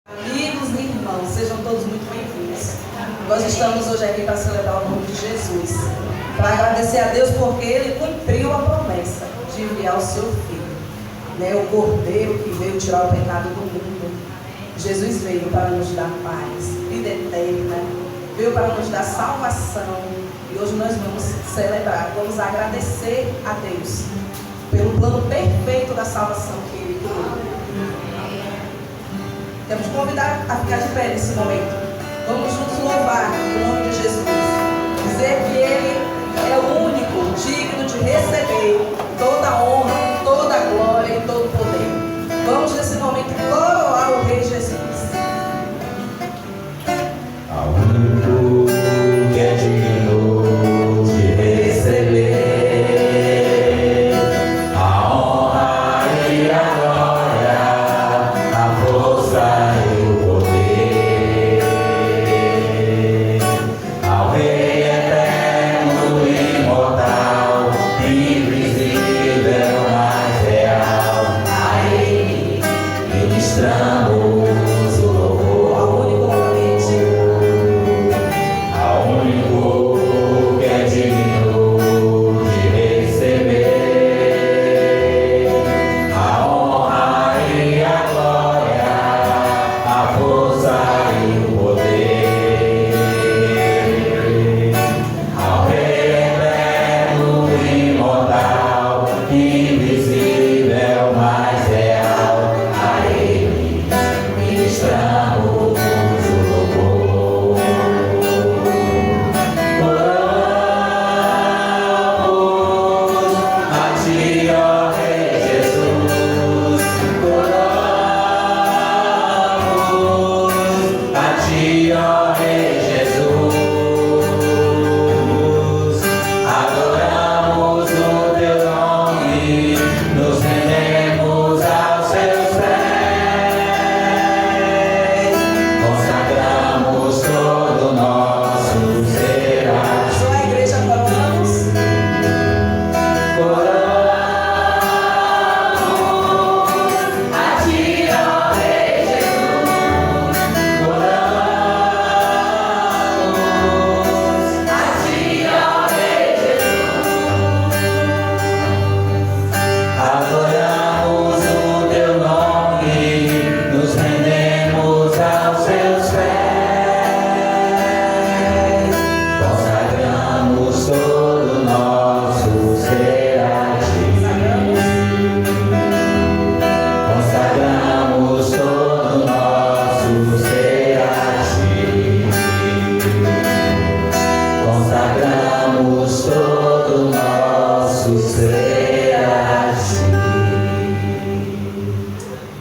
Amigos e irmãos, sejam todos muito bem-vindos. Nós estamos hoje aqui para celebrar o nome de Jesus, para agradecer a Deus porque Ele cumpriu a promessa de enviar o seu Filho, o Cordeiro que veio tirar o pecado do mundo. Jesus veio para nos dar paz, vida eterna, veio para nos dar salvação. E hoje nós vamos celebrar, vamos agradecer a Deus pelo plano perfeito da salvação que Ele criou. Quero te convidar a ficar de pé nesse momento. Vamos juntos louvar o nome de Jesus. Dizer que Ele é o único digno de receber toda a honra, toda a glória e todo o poder. Vamos nesse momento coroar o Rei Jesus. Ao único que é digno de receber a honra e a glória, a força e o poder, ao Rei eterno e imortal, invisível, mas real, a Ele ministramos o louvor. Ao único que é digno de receber a honra e a glória, a força e o poder, ao Rei eterno e imortal, invisível, mas real, a Ele ministramos o louvor. A ti, ó Rei Jesus, a ti, ó Rei Jesus, adoramos o teu nome, nos rendemos aos seus pés, consagramos todo o nosso ser a ti. Só a igreja coroamos. A ti, ó Rei Jesus, a ti, ó Rei Jesus, adoramos o teu nome, nos rendemos aos seus pés, consagramos todo o nosso ser a ti. Consagramos todo o nosso ser a ti. Consagramos todo o nosso ser a ti.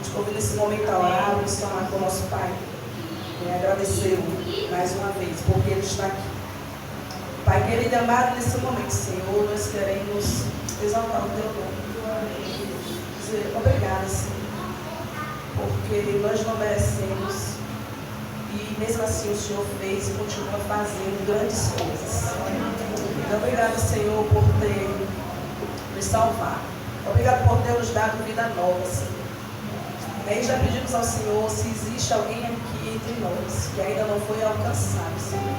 Te convido nesse momento a orar, vamos falar com o nosso Pai e agradecê-lo mais uma vez, porque Ele está aqui. Pai querido e amado, nesse momento, Senhor, nós queremos exaltar o Teu nome. Dizer obrigada, Senhor, porque nós não merecemos e mesmo assim o Senhor fez e continua fazendo grandes coisas. Então, obrigado, Senhor, por ter nos salvado. Obrigado por ter nos dado vida nova, Senhor. E já pedimos ao Senhor se existe alguém aqui entre nós que ainda não foi alcançado, Senhor,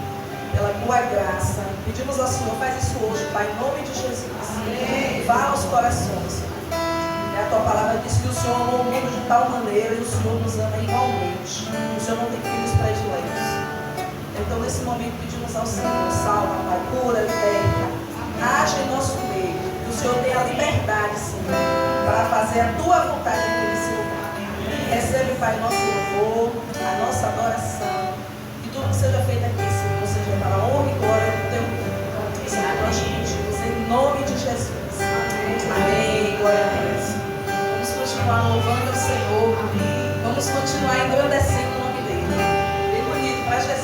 pela tua graça. Pedimos ao Senhor, faz isso hoje, Pai, em nome de Jesus. Vá aos corações, Senhor. A tua palavra diz que o Senhor amou o mundo de tal maneira e o Senhor nos ama igualmente. O Senhor não tem filhos prediletos. Então, nesse momento, pedimos ao Senhor, salva, Pai, cura, liberta, age em nosso meio. Que o Senhor dê a liberdade, Senhor, para fazer a tua vontade aqui nesse lugar. Recebe, Pai, nosso louvor, a nossa adoração. Que tudo que seja feito aqui, Senhor, seja para a honra e glória do teu nome. Isso é nós pedimos, em nome de Jesus. Amém. Glória a Deus. Vamos continuar louvando o Senhor. Vamos continuar engrandecendo o nome dele. Bem bonito para Jesus.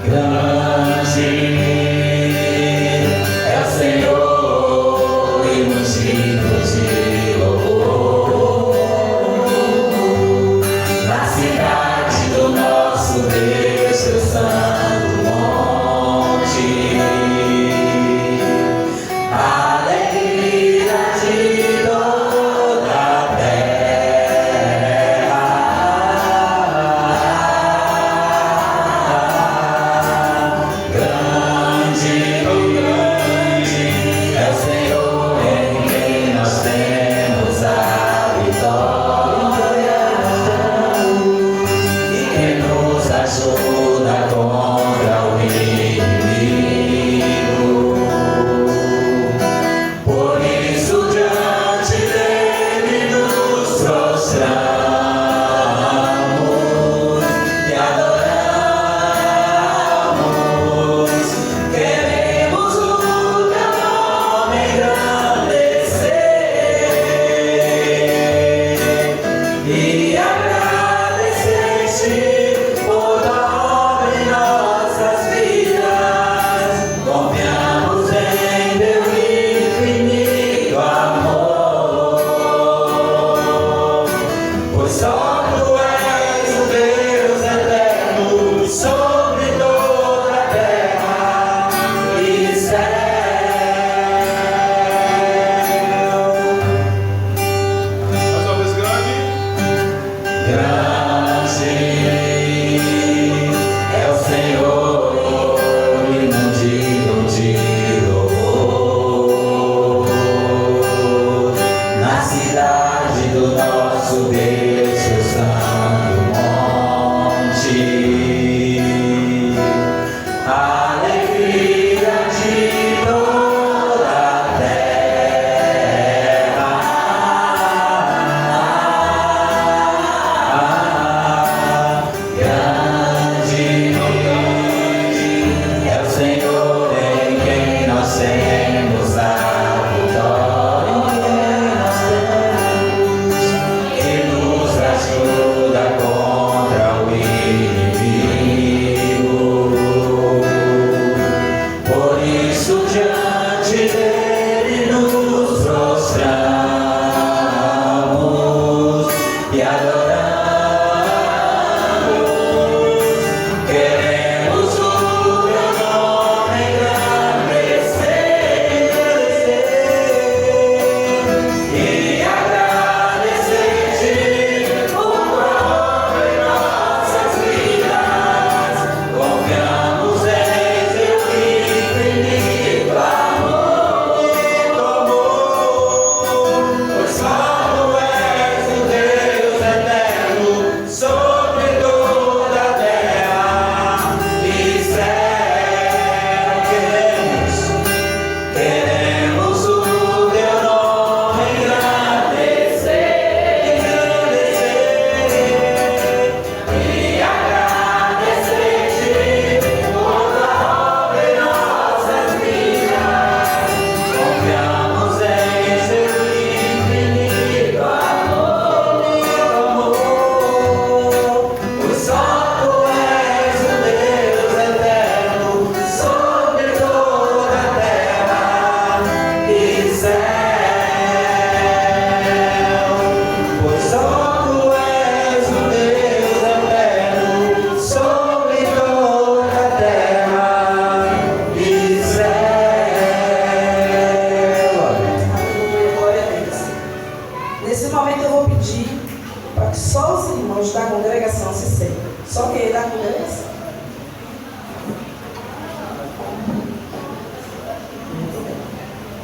Grande é o Senhor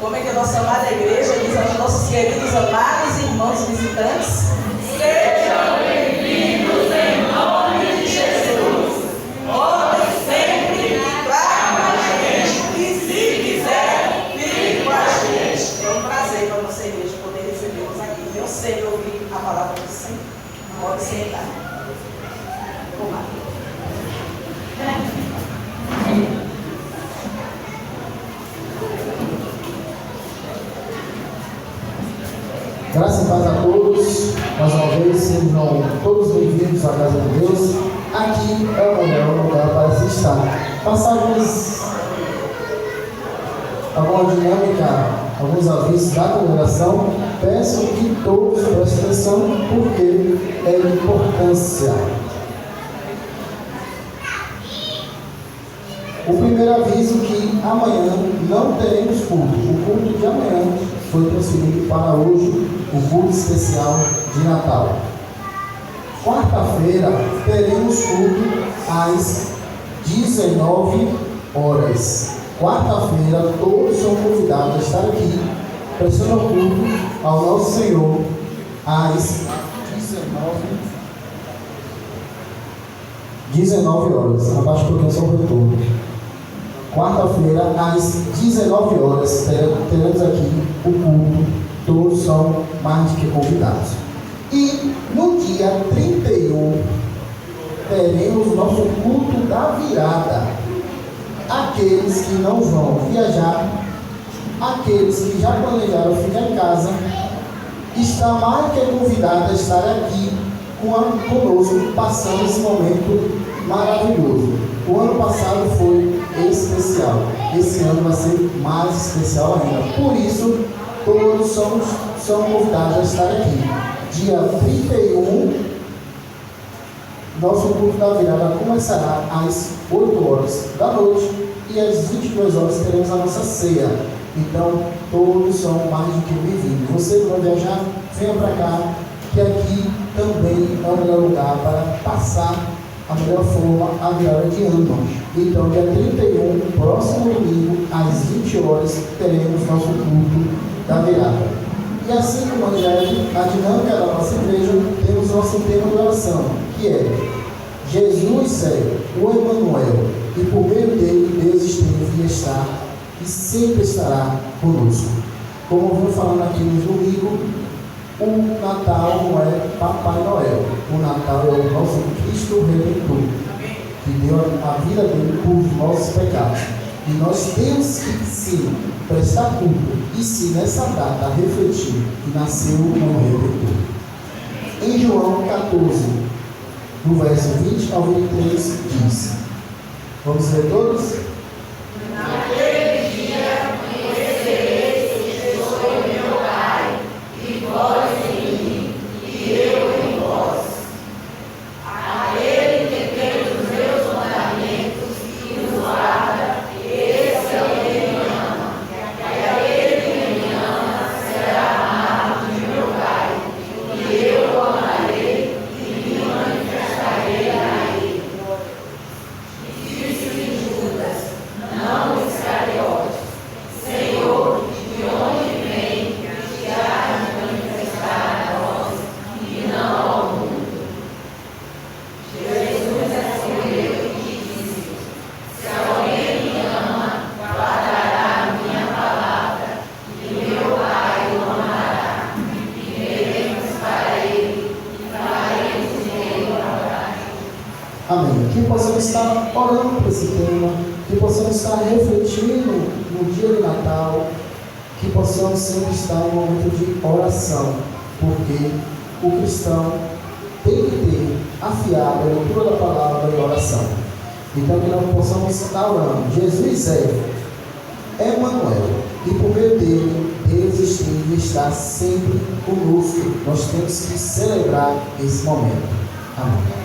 Como é que a nossa amada igreja diz aos nossos queridos amados irmãos visitantes? Sejam bem-vindos em nome de Jesus. Podem sempre ficar com a gente e, se quiser, fique com a gente. É um prazer para a nossa igreja poder recebê-los aqui. Eu sei ouvir a palavra do Senhor. Pode sentar. Vamos lá. Graça e paz a todos, mais uma vez, sejam todos bem-vindos à casa de Deus. Aqui é o melhor lugar para se estar. Passarmos alguma dinâmica, alguns avisos da congregação. Peço que todos prestem atenção, porque é de importância. O primeiro aviso é que amanhã não teremos culto. O culto de amanhã foi transferido para hoje, o culto especial de Natal. Quarta-feira teremos culto às 19 horas. Quarta-feira todos são convidados a estar aqui, prestando culto ao nosso Senhor às 19 horas. Abaixa um pouquinho só o retorno. Quarta-feira, às 19 horas, teremos aqui o culto. Todos são mais do que convidados. E no dia 31, teremos o nosso culto da virada. Aqueles que não vão viajar, aqueles que já planejaram ficar em casa, está mais que convidado a estar aqui conosco, passando esse momento maravilhoso. O ano passado foi especial. Esse ano vai ser mais especial ainda. Por isso, todos são convidados a estar aqui. Dia 31, nosso culto da virada começará às 8 horas da noite e às 22 horas teremos a nossa ceia. Então, todos são mais do que bem-vindos. Você que vai viajar, venha para cá, que aqui também é o melhor lugar para passar a melhor forma a virada de ano. Então, dia 31, próximo domingo, às 20 horas, teremos nosso culto da virada. E assim como a dinâmica da nossa igreja, temos nosso tema de oração, que é Jesus é o Emmanuel, e por meio dele Deus esteve e está e sempre estará conosco. Como eu vou falando aqui no domingo, o Natal não é Papai Noel, o Natal é o nosso Cristo Redentor, que deu a vida dele por nossos pecados. E nós temos que sim prestar culto e sim nessa data refletir que nasceu o Redentor. Em João 14, no verso 20 ao 23, diz: vamos ler todos? Naquele dia conhecereis que eu sou meu Pai, e vós em mim, e eu em vós. Aquele que tem os meus mandamentos e os guarda, esse é o que me ama. E aquele que me ama será amado de meu Pai, e eu o amarei e me manifestarei a ele. Disse-lhe Judas, não Iscariotes: Senhor, de onde vem que há de manifestar a nós e não ao mundo? Jesus respondeu e disse: se alguém me ama, guardará a minha palavra, e meu Pai o amará, e viremos para ele, e faremos nele morar. Amém. Que possamos estar orando por esse tema, que possamos estar refletindo no dia de Natal, que possamos sempre estar em um momento de oração, porque o cristão tem que ter afiado a leitura da palavra e oração. Então, que nós possamos estar orando. Jesus é Emmanuel, e por meio dele, Deus esteve e está sempre conosco. Nós temos que celebrar esse momento. Amém.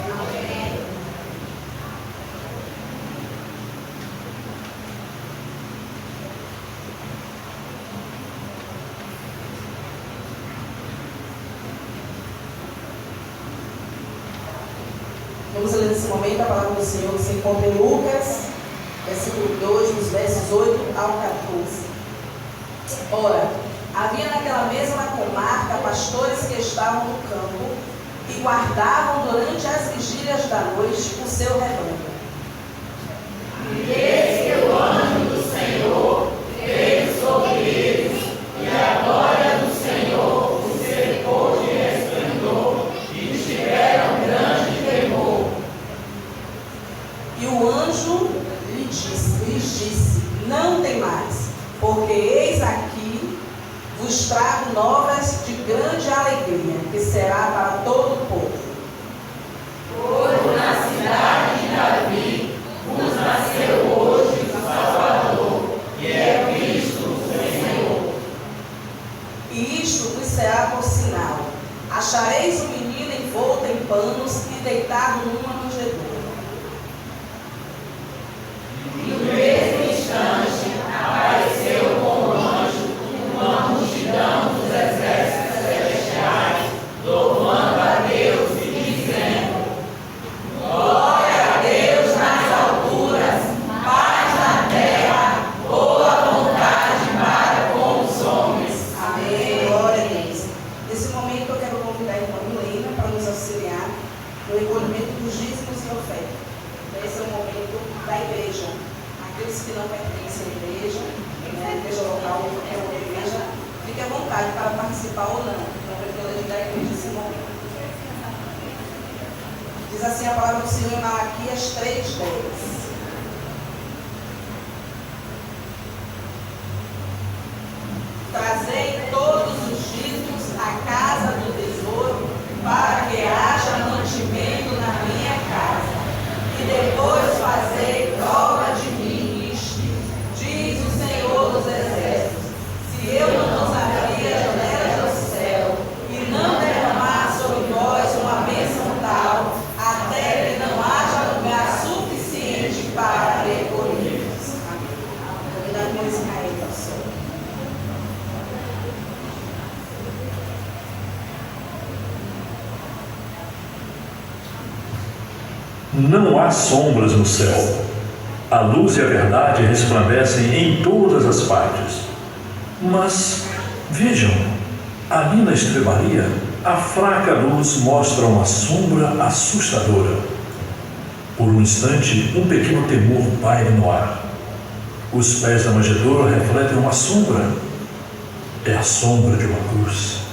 Vamos ler nesse momento a palavra do Senhor que se encontra em Lucas, versículo 2, nos versos 8 ao 14. Ora, havia naquela mesma comarca pastores que estavam no campo e guardavam durante as vigílias da noite o seu rebanho. E eis que o anjo do Senhor veio sobre eles, e a glória do Senhor os cercou de resplendor, e tiveram grande temor. E o anjo lhes disse: não temais, porque eis aqui vos trago novas de grande alegria, que será para todo o povo. Pois na cidade de Davi vos nasceu hoje o Salvador, que é Cristo o Senhor. E isto vos será por sinal: achareis um menino envolto em panos e deitado numa manjedoura. E no mesmo instante apareceu com o anjo uma multidão dos exércitos celestiais, louvando a Deus e dizendo: glória a Deus nas alturas, paz na terra, boa vontade para com os homens. Amém. Glória a Deus. Nesse momento eu quero convidar então Milena para nos auxiliar no recolhimento dos dízimos e ofertas. Esse é o momento da igreja. Aqueles que não pertencem à igreja, né, igreja local ou qualquer outra igreja, fique à vontade para participar ou não, na privilégio da igreja nesse momento. Diz assim a palavra do Senhor em Malaquias 3:10. Trazei todos os dízimos à casa do tesouro, para que haja Não há sombras no céu. A luz e a verdade resplandecem em todas as partes. Mas, vejam, ali na estrebaria, a fraca luz mostra uma sombra assustadora. Por um instante, um pequeno temor paira no ar. Os pés da manjedoura refletem uma sombra. É a sombra de uma cruz.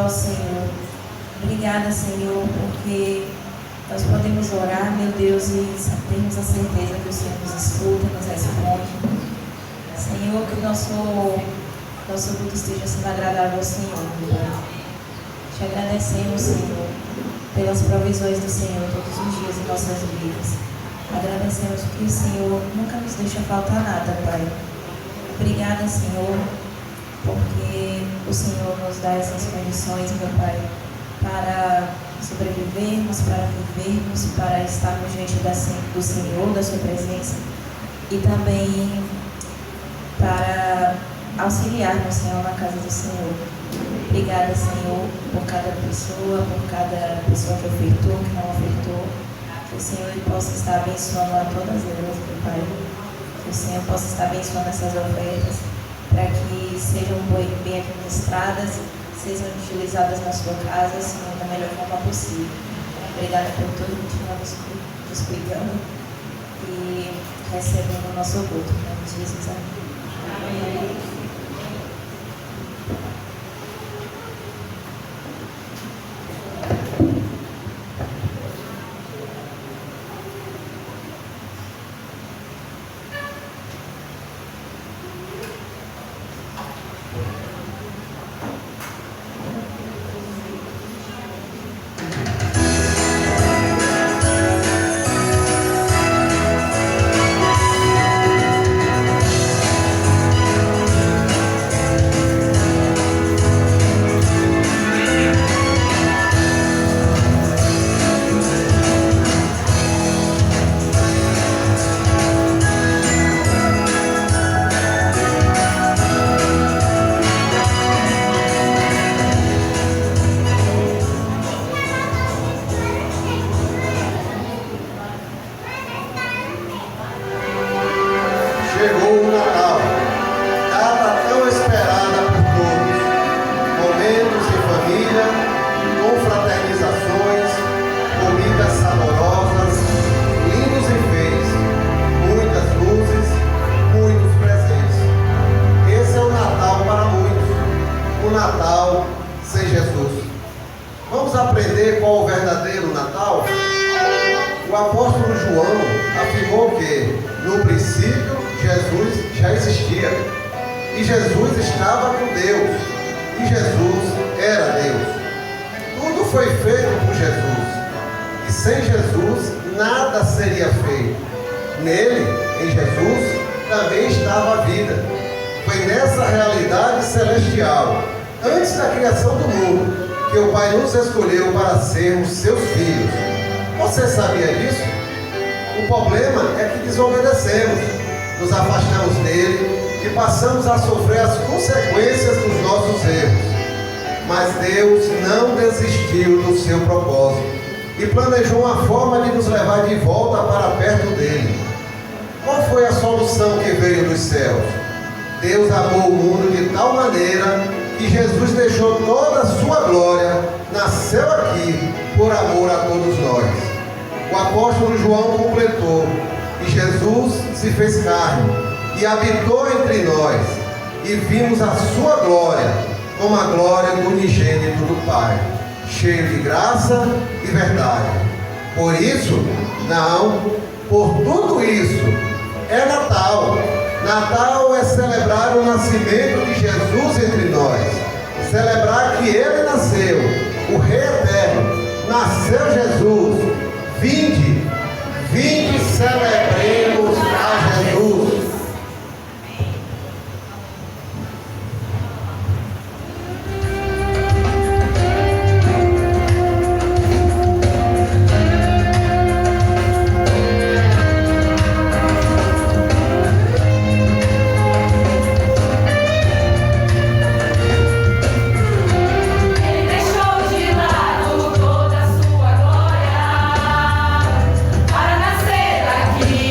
ao Senhor. Obrigada, Senhor, porque nós podemos orar, meu Deus, e termos a certeza que o Senhor nos escuta, nos responde. Senhor, que o nosso culto esteja sendo agradável ao Senhor, meu Pai. Te agradecemos, Senhor, pelas provisões do Senhor todos os dias em nossas vidas. Agradecemos porque o Senhor nunca nos deixa faltar nada, Pai. Obrigada, Senhor, porque o Senhor nos dá essas condições, meu Pai, para sobrevivermos, para vivermos, para estarmos diante do Senhor, da Sua presença, e também para auxiliarmos, Senhor, na casa do Senhor. Obrigada, Senhor, por cada pessoa que ofertou, que não ofertou. Que o Senhor possa estar abençoando a todas elas, meu Pai. que o Senhor possa estar abençoando essas ofertas, para que sejam bem administradas, sejam utilizadas na sua casa, Senhor, da melhor forma possível. Obrigada por tudo, continuar nos cuidando e recebendo o nosso culto. Em nome de Jesus, amém. Chegou o Natal, data tão esperada por todos. Momentos em família, confraternizações, comidas saborosas, lindos enfeites, muitas luzes, muitos presentes. Esse é o Natal para muitos, o Natal sem Jesus. Vamos aprender qual é o verdadeiro Natal? O apóstolo João afirmou que, no princípio, Jesus já existia. E Jesus estava com Deus. E Jesus era Deus. Tudo foi feito por Jesus. E sem Jesus, nada seria feito. Nele, em Jesus, também estava a vida. Foi nessa realidade celestial, antes da criação do mundo, que o Pai nos escolheu para sermos seus filhos. Você sabia disso? O problema é que desobedecemos, nos afastamos dele e passamos a sofrer as consequências dos nossos erros. Mas Deus não desistiu do seu propósito e planejou uma forma de nos levar de volta para perto dele. Qual foi a solução que veio dos céus? Deus amou o mundo de tal maneira que Jesus deixou toda a sua glória, nasceu aqui por amor a todos nós. O apóstolo João completou: e Jesus se fez carne e habitou entre nós, e vimos a sua glória, como a glória do unigênito do Pai, cheio de graça e verdade. Por isso, por tudo isso, é Natal. Natal é celebrar o nascimento de Jesus entre nós, celebrar que Ele nasceu, o Rei Eterno, nasceu Jesus. Vinde, celebremos a Jesus. Para nascer aqui.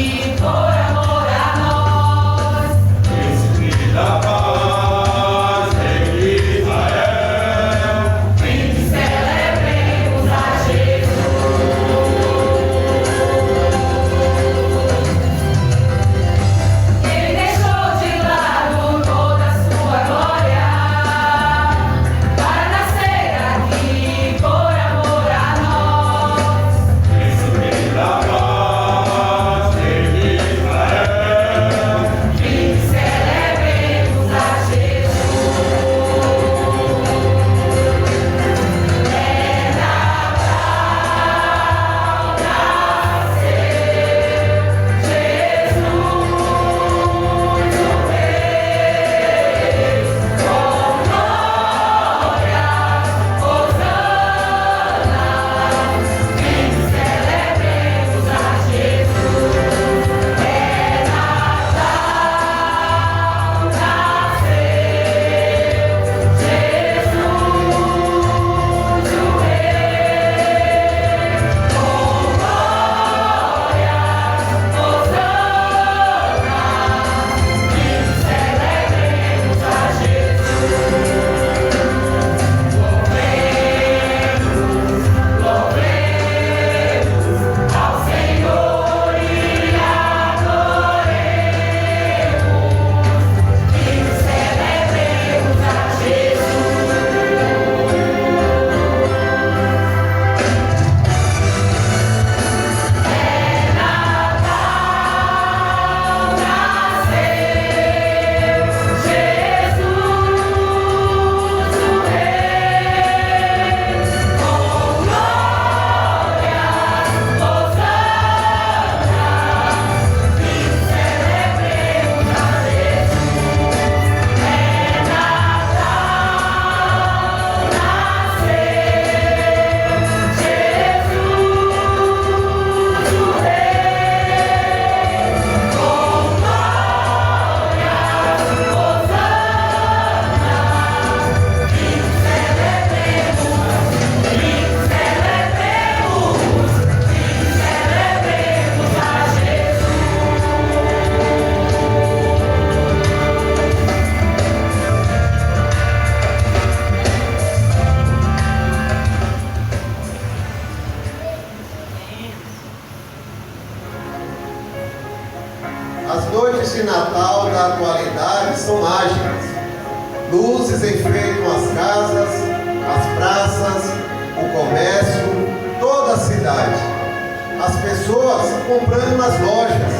luzes de Natal da atualidade são mágicas. Luzes enfeitam as casas, as praças, o comércio, toda a cidade. As pessoas comprando nas lojas,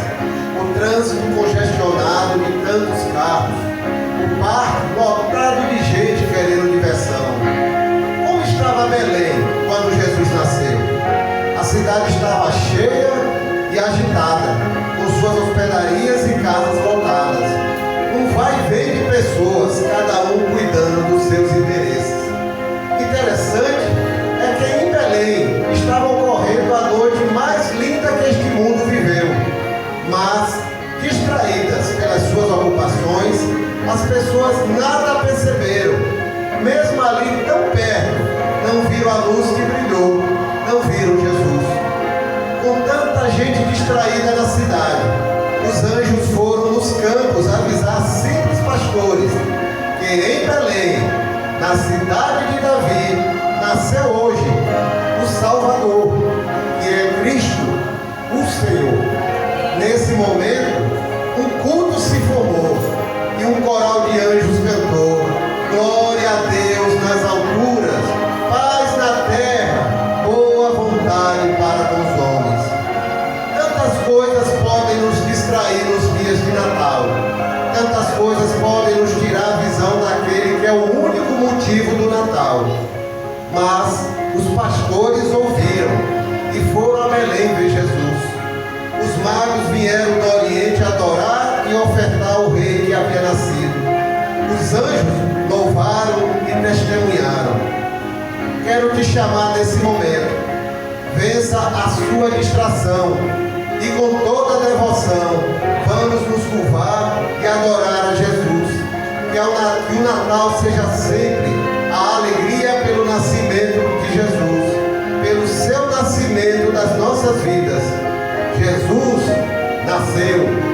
o trânsito congestionado de tantos carros, o parque lotado de gente querendo diversão. Como estava Belém quando Jesus nasceu? A cidade estava cheia e agitada, com suas hospedarias e casas lotadas. Um vai e vem de pessoas, cada um cuidando dos seus interesses. Interessante é que em Belém estava ocorrendo a noite mais linda que este mundo viveu. Mas, distraídas pelas suas ocupações, as pessoas nada perceberam. Mesmo ali tão perto, não viram a luz que brilhou, não viram Jesus. Com tanta gente distraída na cidade, os anjos foram nos campos avisar simples pastores que em Belém, na cidade de Davi, nasceu hoje o Salvador, que é Cristo, o Senhor. Nesse momento, um culto se formou e um coral de anjos cantou: glória a Deus nas alturas, paz na terra, boa vontade para com os homens. Tantas coisas podem nos distrair nos dias de Natal. Tantas coisas podem nos tirar a visão daquele que é o único motivo do Natal. Mas os pastores ouviram e foram a Belém ver Jesus. Os magos vieram do Oriente adorar e ofertar o rei que havia nascido. Os anjos louvaram e testemunharam. Quero te chamar nesse momento. Vença a sua distração e com toda devoção vamos nos curvar e adorar a Jesus. Que o Natal seja sempre a alegria pelo nascimento de Jesus, pelo seu nascimento das nossas vidas. Jesus nasceu.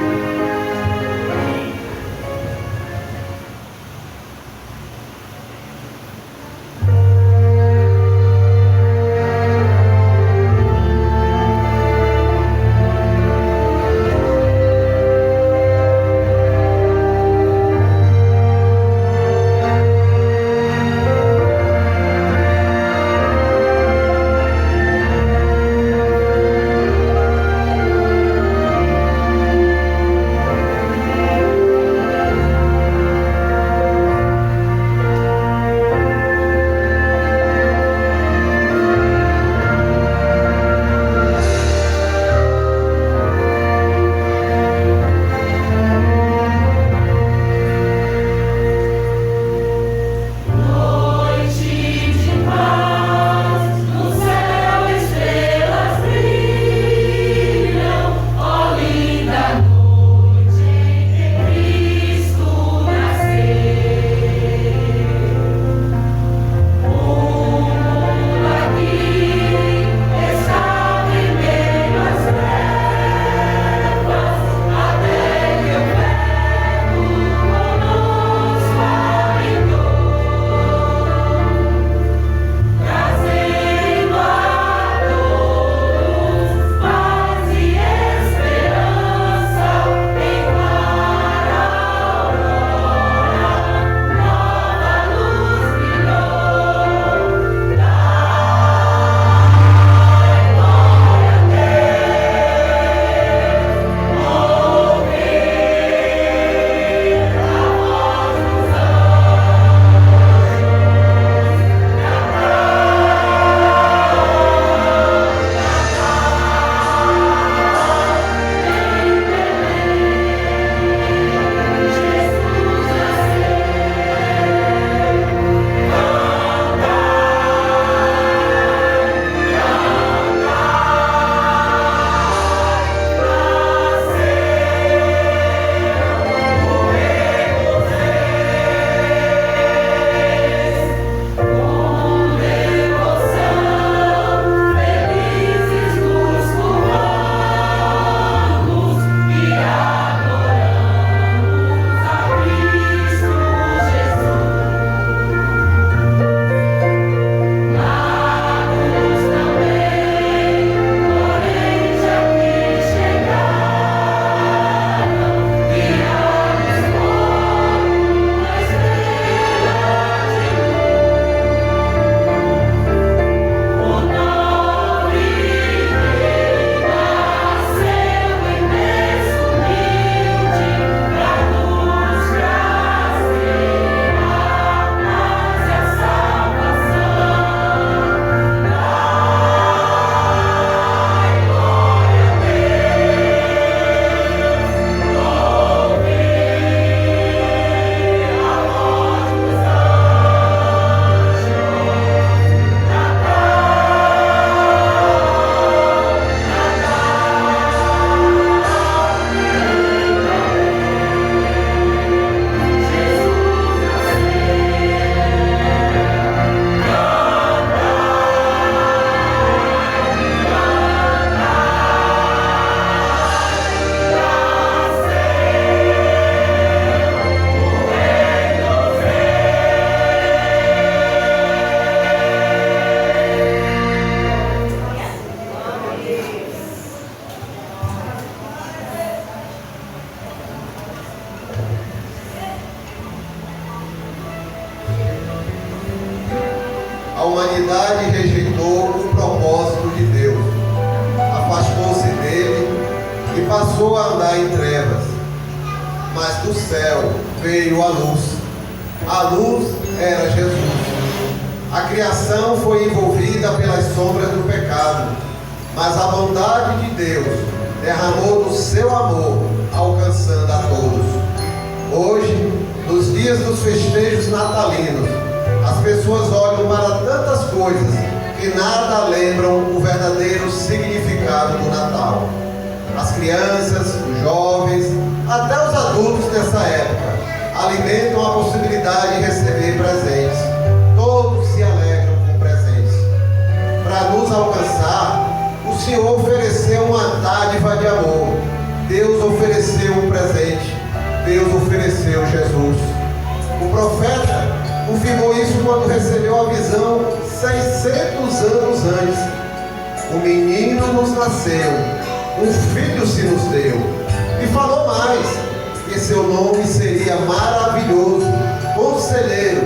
humanidade rejeitou o propósito de Deus, afastou-se dele e passou a andar em trevas. Mas do céu veio a luz. A luz era Jesus. A criação foi envolvida pelas sombras do pecado, mas a bondade de Deus derramou do seu amor, alcançando a todos. Hoje, nos dias dos festejos natalinos, as pessoas olham para tantas coisas que nada lembram o verdadeiro significado do Natal. As crianças, os jovens, até os adultos dessa época alimentam a possibilidade de receber presentes. Todos se alegram com presentes. Para nos alcançar, o Senhor ofereceu uma dádiva de amor. Deus ofereceu um presente. Deus ofereceu Jesus. O profeta confirmou isso quando recebeu a visão 600 anos antes. O menino nos nasceu, um filho se nos deu. E falou mais, que seu nome seria maravilhoso, conselheiro,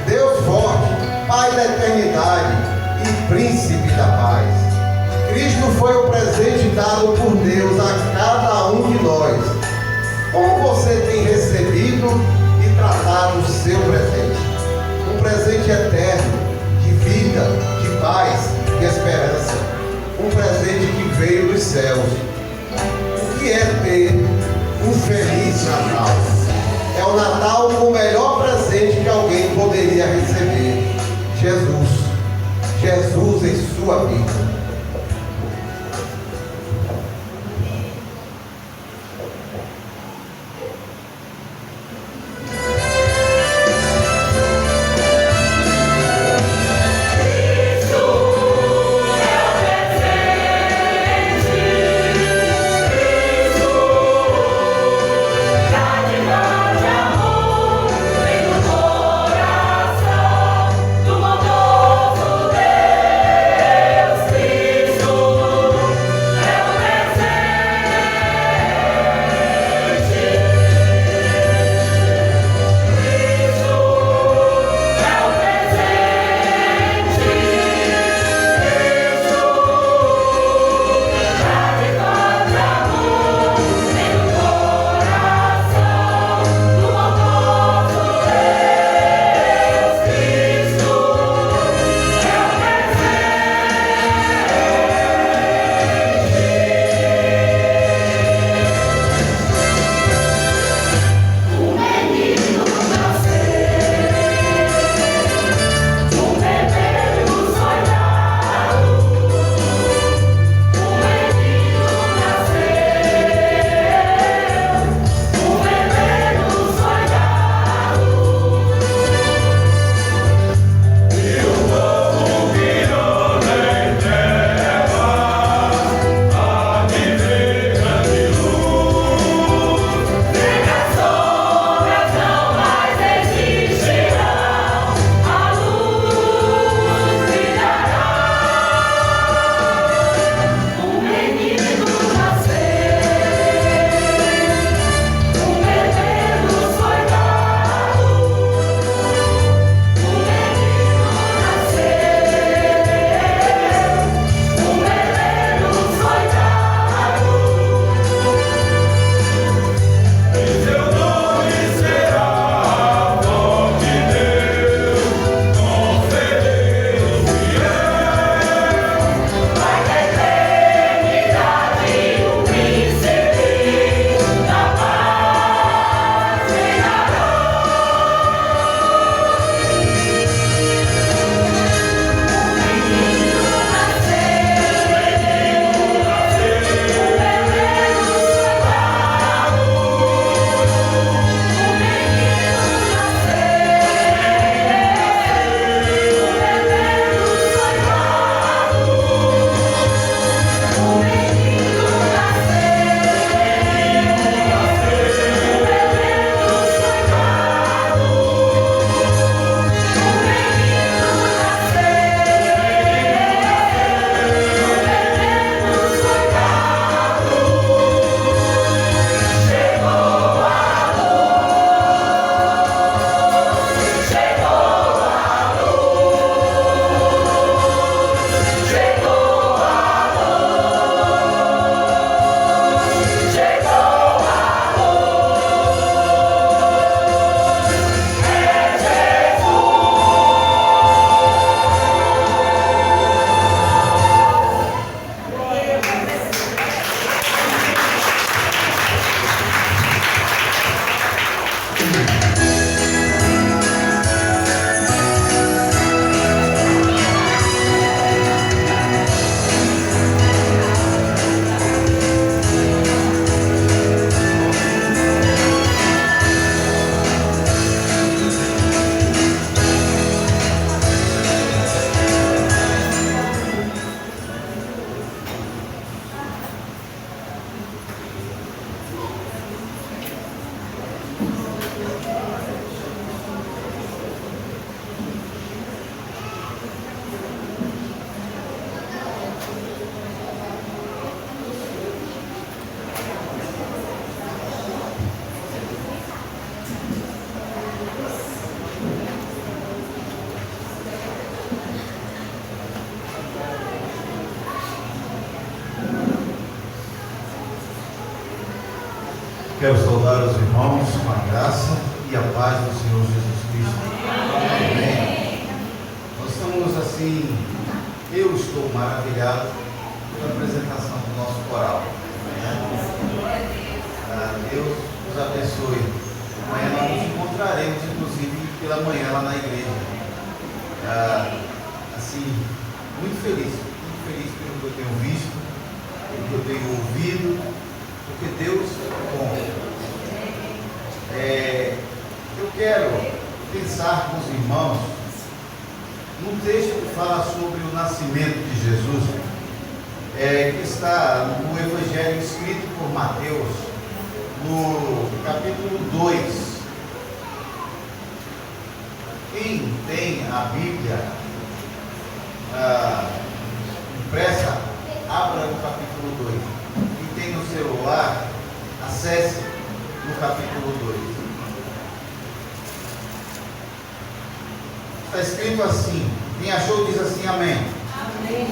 Deus forte, Pai da eternidade e príncipe da paz. Cristo foi o presente dado por Deus a cada um de nós. Como você tem recebido e tratado o seu presente? Um presente eterno, de vida, de paz, de esperança. Um presente que veio dos céus. O que é ter um feliz Natal? É o Natal com o melhor presente que alguém poderia receber. Jesus. Jesus em sua vida. Quero saudar os irmãos com a graça e a paz do Senhor Jesus Cristo. Amém. Nós estamos assim, eu estou maravilhado pela apresentação do nosso coral. Deus nos abençoe. Amanhã nós nos encontraremos, inclusive, pela manhã lá na igreja. Assim, muito feliz pelo que eu tenho visto, pelo que eu tenho ouvido, porque Deus é bom. Eu quero pensar com os irmãos num texto que fala sobre o nascimento de Jesus, que está no Evangelho escrito por Mateus, no capítulo 2. Quem tem a Bíblia impressa, abra no capítulo 2. Quem tem no celular, acesse no capítulo 2. Está escrito assim. Quem achou diz assim, amém. Amém.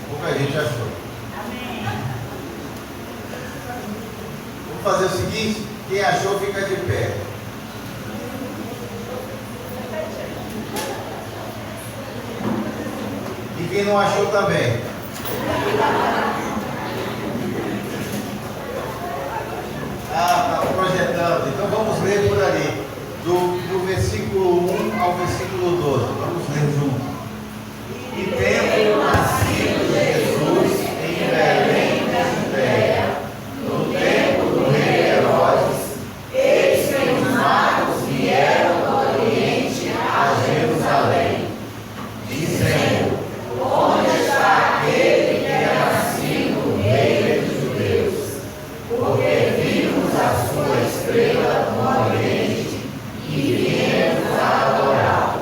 Pouca gente achou. Amém. Vamos fazer o seguinte, quem achou fica de pé. E quem não achou também. Está projetando. Então vamos ler por ali. Do versículo 1 ao versículo 12. Vamos ler juntos. E tendo nascido Jesus em Belém da Judéia, no tempo do rei Herodes, eis que os magos vieram do Oriente a Jerusalém, dizendo: onde está aquele que é nascido rei dos judeus? Porque vimos a sua estrela no Oriente e viemos adorá-lo.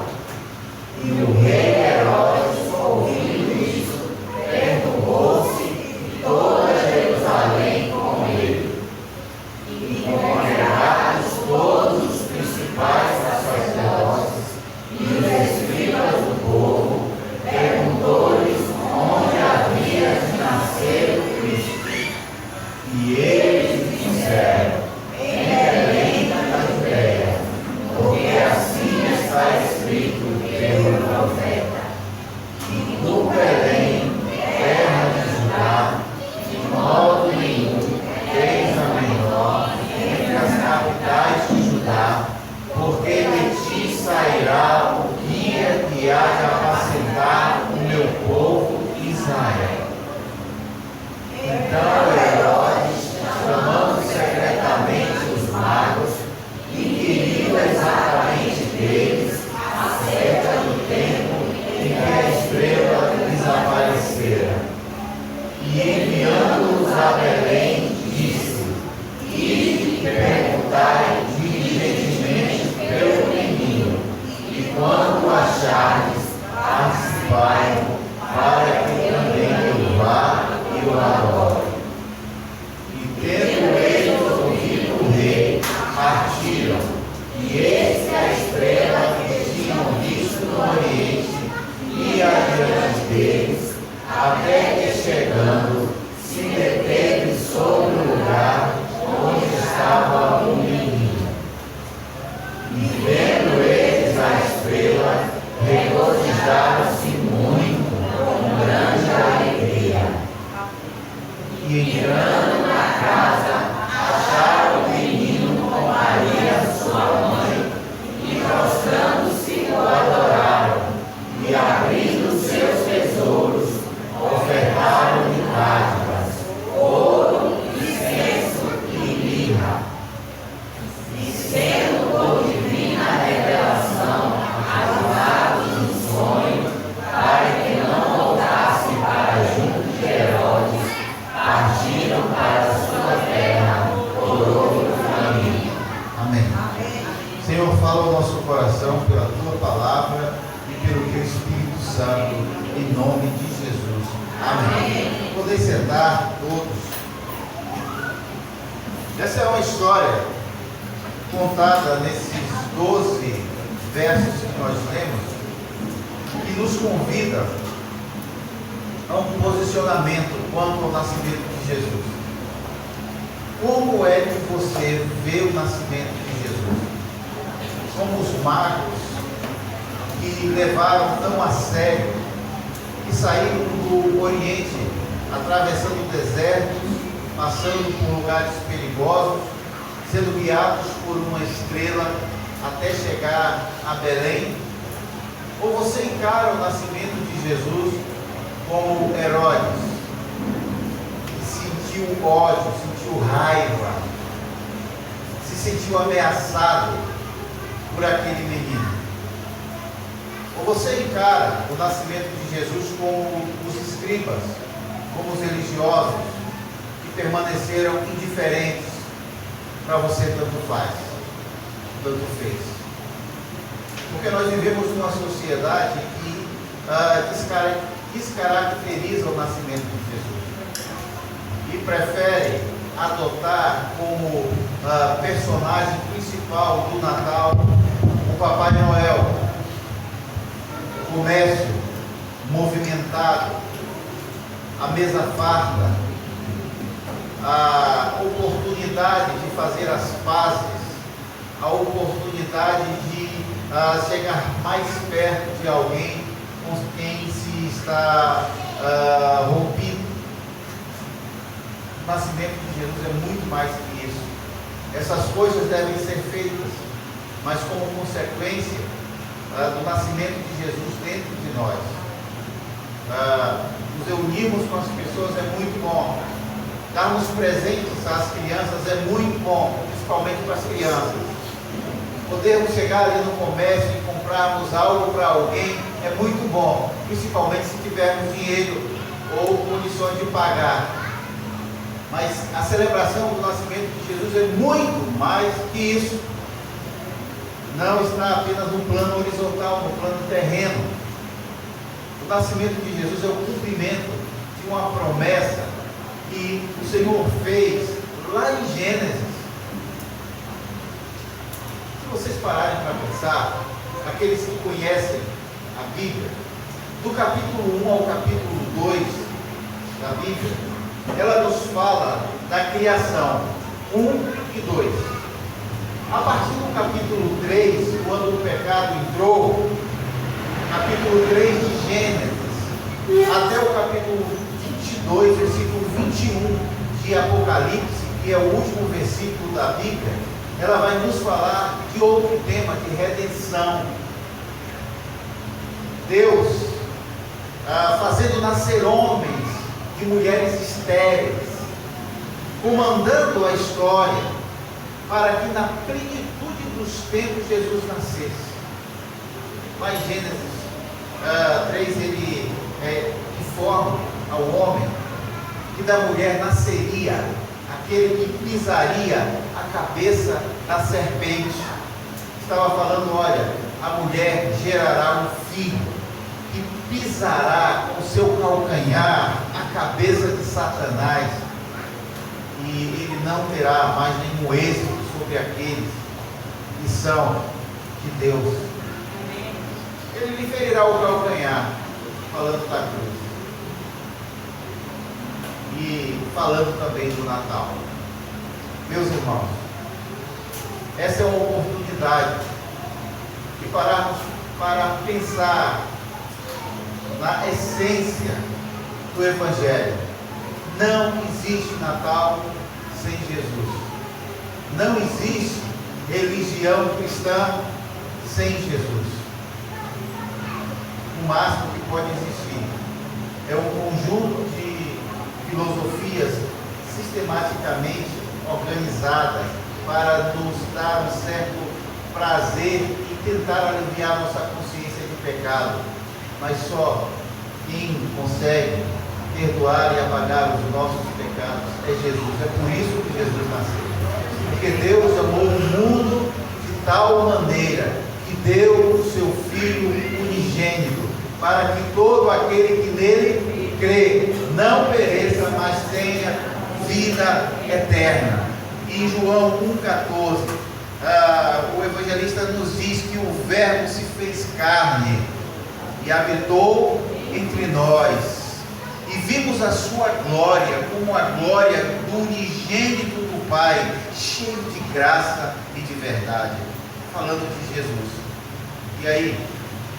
E o rei Herodes, ouvindo isso, perturbou-se e toda Jerusalém com ele. E congregados todos os principais sacerdotes e os escribas do povo, perguntou-lhes onde havia de nascer o Cristo. E eles disseram: em Belém da Judéia, porque assim está escrito pelo profeta: e no Belém, terra de Judá, de modo nenhum tens a menor entre as capitais de Judá, porque de ti sairá o guia que há de apacentar o meu povo Israel. Então Herodes, chamando secretamente os magos, inquiriu exatamente deles acerca do tempo em que a estrela desaparecera. E enviando-os a Belém, disse: ide e perguntai diligentemente pelo menino, e quando o achardes, participai, para que também eu vá e o adore. E tendo eles ouvido o rei, partiram, e eis que a estrela que tinham visto no Oriente ia adiante deles, até que chegando, se deteve sobre o lugar onde estava o menino. E vendo eles a estrela, regozijaram-se muito, com grande alegria. E entrando na casa, acharam o menino com Maria, sua mãe, e prostrando-se o adoraram, e abrindo seus tesouros, ofertaram-lhe dádivas, ouro, incenso e mirra. E sendo por divina revelação avisados no sonho, para que não voltassem para junto de Herodes, partiram para a sua terra por outro caminho. Amém. Senhor, fala o nosso coração pela tua palavra e pelo teu Espírito Santo, em nome de Jesus. Amém. Podem sentar todos. Essa é uma história contada nesses 12 versos que nós lemos, que nos convida a um posicionamento quanto ao nascimento de Jesus. Como é que você vê o nascimento de Jesus? Como os magos que levaram tão a sério, que saíram do Oriente, atravessando desertos, passando por lugares perigosos, sendo guiados por uma estrela até chegar a Belém? Ou você encara o nascimento de Jesus como Herodes, que sentiu ódio, sentiu raiva, se sentiu ameaçado por aquele menino? Ou você encara o nascimento de Jesus como os escribas, como os religiosos, que permaneceram indiferentes, para você tanto faz, tanto fez? Porque nós vivemos numa sociedade que descaracteriza o nascimento de Jesus e prefere adotar como personagem principal do Natal o Papai Noel, o comércio movimentado, a mesa farta, a oportunidade de fazer as pazes, a oportunidade de chegar mais perto de alguém com quem se está rompido. O nascimento de Jesus é muito mais que isso. Essas coisas devem ser feitas, mas como consequência do nascimento de Jesus dentro de nós. Nos reunirmos com as pessoas é muito bom. Darmos presentes às crianças é muito bom, principalmente para as crianças. Podermos chegar ali no comércio e comprarmos algo para alguém é muito bom, principalmente se tivermos dinheiro ou condições de pagar. Mas a celebração do nascimento de Jesus é muito mais que isso. Não está apenas no plano horizontal, no plano terreno. O nascimento de Jesus é o cumprimento de uma promessa que o Senhor fez lá em Gênesis. Se vocês pararem para pensar, aqueles que conhecem a Bíblia, do capítulo 1 ao capítulo 2 da Bíblia, ela nos fala da criação 1 e 2. A partir do capítulo 3, quando o pecado entrou, capítulo 3 de Gênesis, até o capítulo 22, versículo 21 de Apocalipse, que é o último versículo da Bíblia, ela vai nos falar de outro tema, de redenção. Deus fazendo nascer homens de mulheres estéreis, comandando a história, para que na plenitude dos tempos Jesus nascesse. Lá em Gênesis 3, ele informa ao homem que da mulher nasceria aquele que pisaria a cabeça da serpente. Estava falando, olha, a mulher gerará um filho que pisará com o seu calcanhar a cabeça de Satanás, e ele não terá mais nenhum êxito sobre aqueles que são de Deus. Ele lhe ferirá o calcanhar, falando da cruz. E falando também do Natal. Meus irmãos, essa é uma oportunidade de pararmos para pensar na essência do Evangelho. Não existe Natal sem Jesus. Não existe religião cristã sem Jesus. O máximo que pode existir é um conjunto de filosofias sistematicamente organizadas para nos dar um certo prazer e tentar aliviar nossa consciência de pecado. Mas só quem consegue perdoar e apagar os nossos pecados é Jesus. É por isso que Jesus nasceu. Porque Deus amou o mundo de tal maneira que deu o seu Filho unigênito, para que todo aquele que nele crê não pereça, mas tenha vida eterna. Em João 1,14, o evangelista nos diz que o Verbo se fez carne e habitou entre nós, e vimos a sua glória como a glória do unigênito do Pai, cheio de graça e de verdade, falando de Jesus. E aí,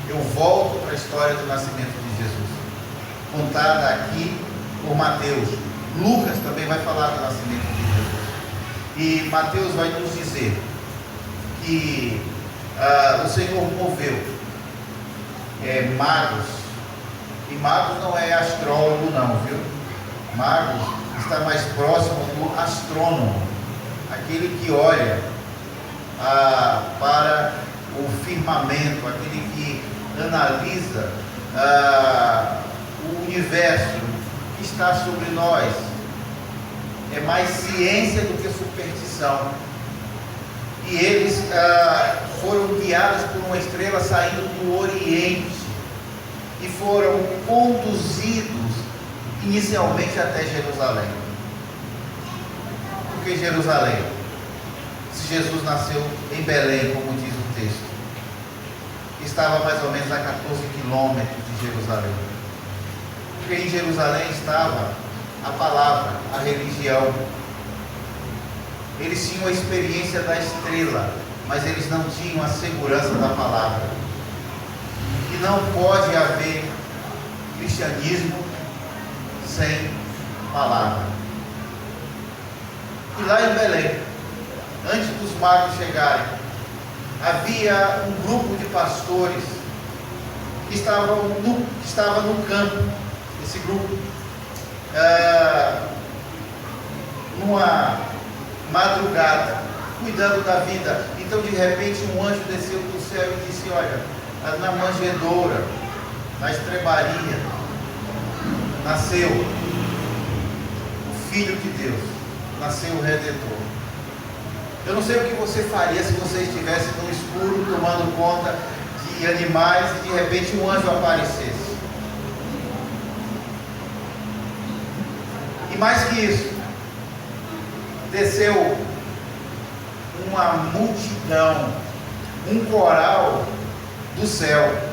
eu volto para a história do nascimento de Jesus, contada aqui por Mateus. Lucas também vai falar do nascimento de Jesus. E Mateus vai nos dizer que o Senhor moveu magos, e magos não é astrólogo não, viu? Magos está mais próximo do astrônomo, aquele que olha para o firmamento, aquele que analisa o universo que está sobre nós. É mais ciência do que superstição. E eles foram guiados por uma estrela saindo do Oriente e foram conduzidos inicialmente até Jerusalém. Por que Jerusalém? Se Jesus nasceu em Belém, como diz o texto, estava mais ou menos a 14 quilômetros de Jerusalém. Porque em Jerusalém estava a palavra, a religião. Eles tinham a experiência da estrela, mas eles não tinham a segurança da palavra. E não pode haver cristianismo sem palavra. E lá em Belém, antes dos magos chegarem, havia um grupo de pastores que estava no campo. Esse grupo, numa madrugada, cuidando da vida. Então, de repente, um anjo desceu do céu e disse: olha, na manjedoura, na estrebaria, nasceu o Filho de Deus, nasceu o Redentor. Eu não sei o que você faria se você estivesse no escuro tomando conta de animais e de repente um anjo aparecesse. E mais que isso, desceu uma multidão, um coral do céu.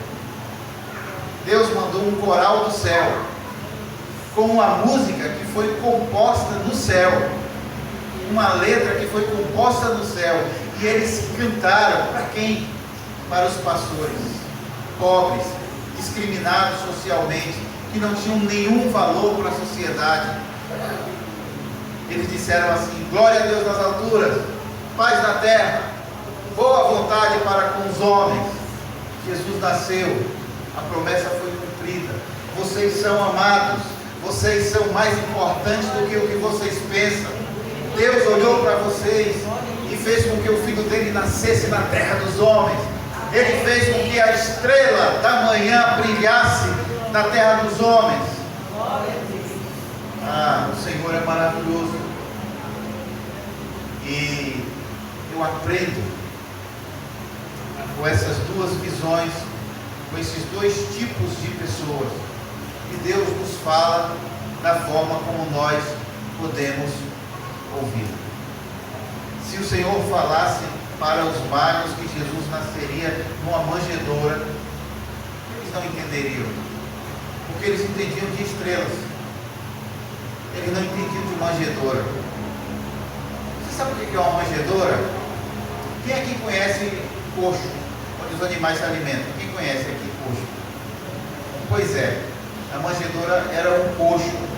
Deus mandou um coral do céu, com uma música que foi composta no céu, uma letra que foi composta no céu, e eles cantaram para quem? Para os pastores, pobres, discriminados socialmente, que não tinham nenhum valor para a sociedade. Eles disseram assim: glória a Deus nas alturas, paz na terra, boa vontade para com os homens. Jesus nasceu, a promessa foi cumprida. Vocês são amados, vocês são mais importantes do que o que vocês pensam. Deus olhou para vocês e fez com que o Filho dele nascesse na terra dos homens. Ele fez com que a estrela da manhã brilhasse na terra dos homens. O Senhor é maravilhoso. E eu aprendo com essas duas visões, com esses dois tipos de pessoas, que Deus nos fala da forma como nós podemos ouvir. Se o Senhor falasse para os magos que Jesus nasceria numa manjedoura, eles não entenderiam, porque eles entendiam de estrelas, eles não entendiam de manjedoura. Você sabe o que é uma manjedoura? Quem aqui conhece coxo, onde os animais se alimentam? Quem conhece aqui coxo? Pois é, a manjedoura era um coxo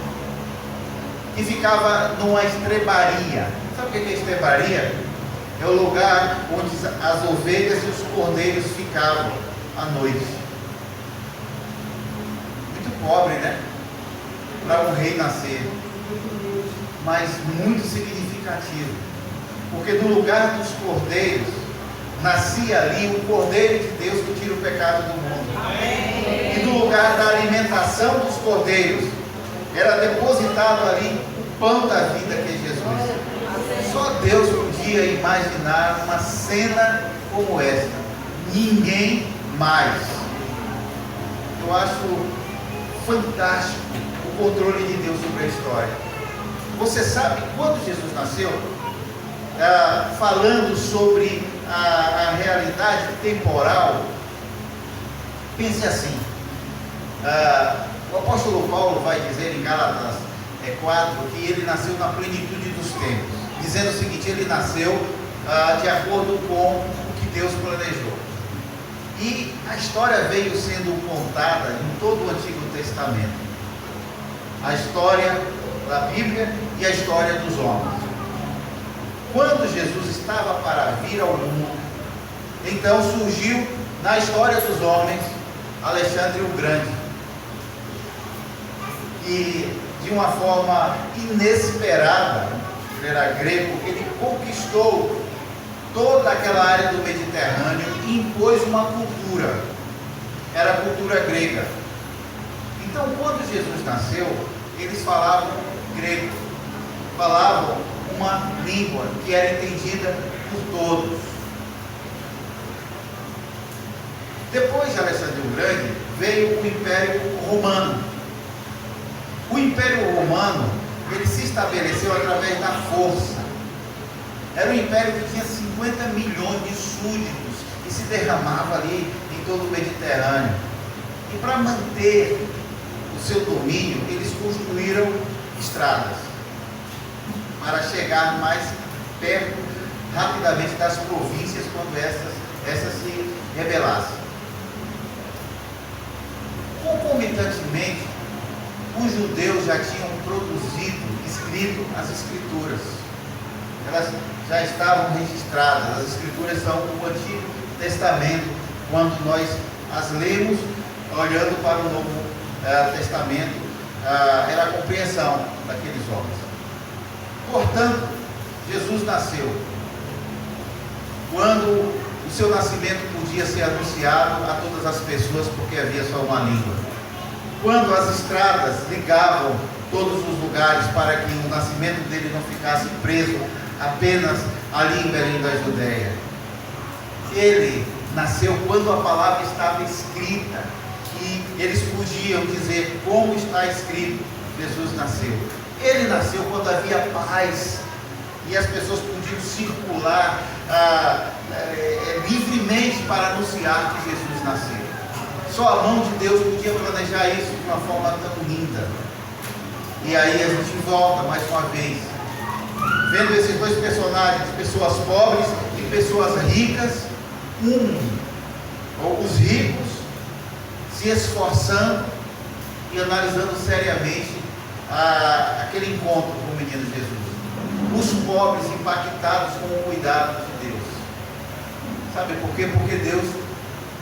que ficava numa estrebaria. Sabe o que é estrebaria? É o lugar onde as ovelhas e os cordeiros ficavam à noite. Muito pobre, né? Para um rei nascer, mas muito significativo, porque do lugar dos cordeiros nascia ali o Cordeiro de Deus que tira o pecado do mundo. Amém. E do lugar da alimentação dos cordeiros era depositado ali o pão da vida, que é Jesus. Só Deus podia imaginar uma cena como esta, ninguém mais. Eu acho fantástico o controle de Deus sobre a história. Você sabe quando Jesus nasceu? Falando sobre a realidade temporal, pense assim. O apóstolo Paulo vai dizer em Gálatas 4 que ele nasceu na plenitude dos tempos. dizendo o seguinte: ele nasceu de acordo com o que Deus planejou. E a história veio sendo contada em todo o Antigo Testamento. A história da Bíblia e a história dos homens. Quando Jesus estava para vir ao mundo, então surgiu na história dos homens Alexandre o Grande. E de uma forma inesperada, ele era grego, ele conquistou toda aquela área do Mediterrâneo e impôs uma cultura. Era a cultura grega. Então, quando Jesus nasceu, eles falavam grego, falavam uma língua que era entendida por todos. Depois de Alexandre o Grande, veio o Império Romano. O Império Romano, ele se estabeleceu através da força. Era um império que tinha 50 milhões de súditos e se derramava ali em todo o Mediterrâneo. E para manter o seu domínio, eles construíram estradas para chegar mais perto rapidamente das províncias quando essas se rebelassem. Concomitantemente, os judeus já tinham escrito as escrituras. Elas já estavam registradas. As escrituras são o Antigo Testamento, quando nós as lemos olhando para o Novo Testamento, era a compreensão daqueles homens. Portanto, Jesus nasceu quando o seu nascimento podia ser anunciado a todas as pessoas, porque havia só uma língua. Quando as estradas ligavam todos os lugares para que o nascimento dele não ficasse preso apenas ali em Belém da Judéia. Ele nasceu quando a palavra estava escrita e eles podiam dizer como está escrito. Jesus nasceu. Ele nasceu quando havia paz e as pessoas podiam circular livremente para anunciar que Jesus nasceu. Só a mão de Deus podia planejar isso de uma forma tão linda. E aí a gente volta mais uma vez, vendo esses dois personagens, pessoas pobres e pessoas ricas, os ricos se esforçando e analisando seriamente aquele encontro com o menino Jesus. Os pobres impactados com o cuidado de Deus. Sabe por quê? Porque Deus,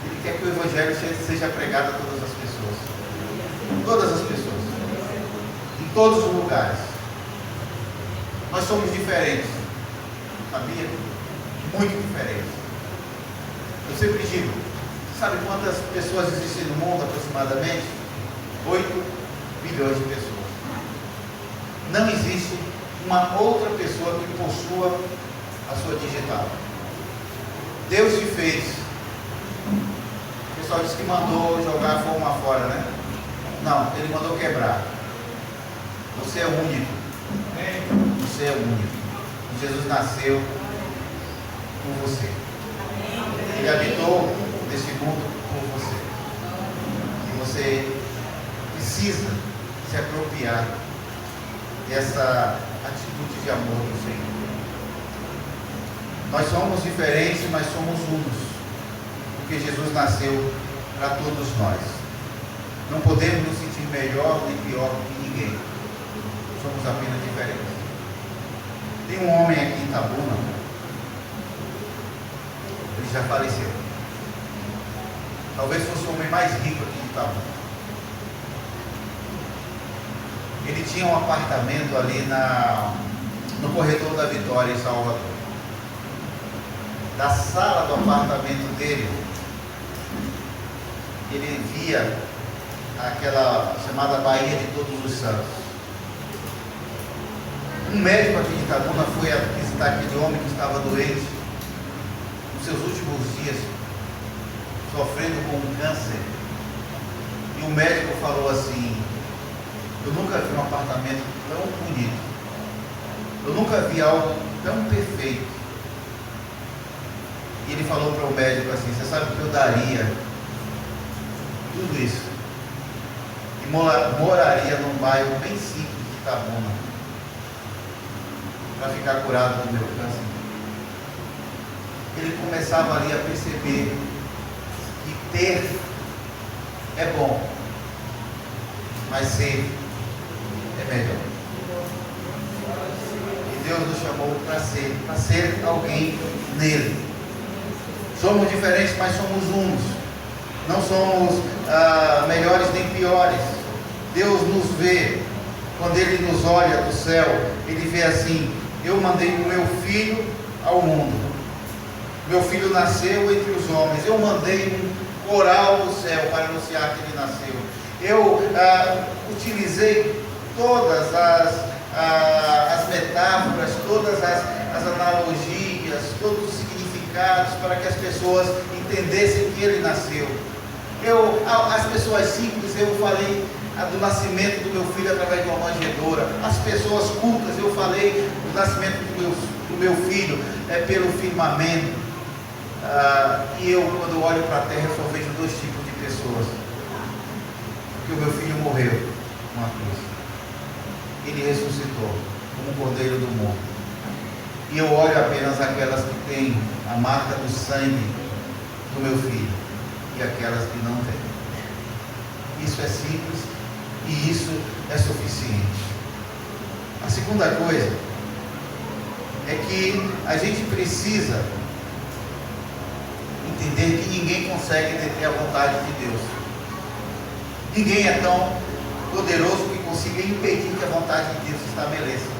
Ele quer que o Evangelho seja pregado a todas as pessoas. Todas as pessoas. Em todos os lugares. Nós somos diferentes. Sabia? Muito diferentes. Eu sempre digo, sabe quantas pessoas existem no mundo aproximadamente? 8 bilhões de pessoas. Não existe uma outra pessoa que possua a sua digital. Deus te fez. O pessoal disse que mandou jogar a forma fora, né? Não, Ele mandou quebrar. Você é único. Você é único. Jesus nasceu por você. Ele habitou nesse mundo por você. E você precisa se apropriar dessa atitude de amor do Senhor. Nós somos diferentes, mas somos unos, porque Jesus nasceu para todos nós. Não podemos nos sentir melhor nem pior que ninguém. Somos apenas diferentes. Tem um homem aqui em Itabuna, ele já faleceu. Talvez fosse o homem mais rico aqui de Itabuna. Ele tinha um apartamento ali no corredor da Vitória, em Salvador. Da sala do apartamento dele, ele via aquela chamada Baía de Todos os Santos. Um médico aqui de Itabuna foi visitar aquele homem que estava doente, nos seus últimos dias, sofrendo com um câncer. E o médico falou assim: eu nunca vi um apartamento tão bonito. Eu nunca vi algo tão perfeito. E ele falou para o médico assim: você sabe que eu daria tudo isso e moraria num bairro bem simples de Itabuna. para ficar curado do meu câncer. Ele começava ali a perceber que ter é bom, mas ser é melhor. E Deus nos chamou para ser alguém nele. Somos diferentes, mas somos uns. Não somos melhores nem piores. Deus nos vê. Quando Ele nos olha do céu, Ele vê assim: eu mandei o meu filho ao mundo. Meu filho nasceu entre os homens. Eu mandei um coral do céu para anunciar que ele nasceu. Eu utilizei todas as metáforas, todas as analogias, todos os significados para que as pessoas entendessem que ele nasceu. As pessoas simples, eu falei do nascimento do meu filho através de uma manjedoura. As pessoas cultas, eu falei do nascimento do meu filho pelo firmamento. E eu, quando olho para a terra, eu só vejo dois tipos de pessoas. Porque o meu filho morreu numa cruz. Ele ressuscitou como um cordeiro do mundo. E eu olho apenas aquelas que têm a marca do sangue do meu filho e aquelas que não têm. Isso é simples e isso é suficiente. A segunda coisa é que a gente precisa entender que ninguém consegue deter a vontade de Deus. Ninguém é tão poderoso que consiga impedir que a vontade de Deus se estabeleça.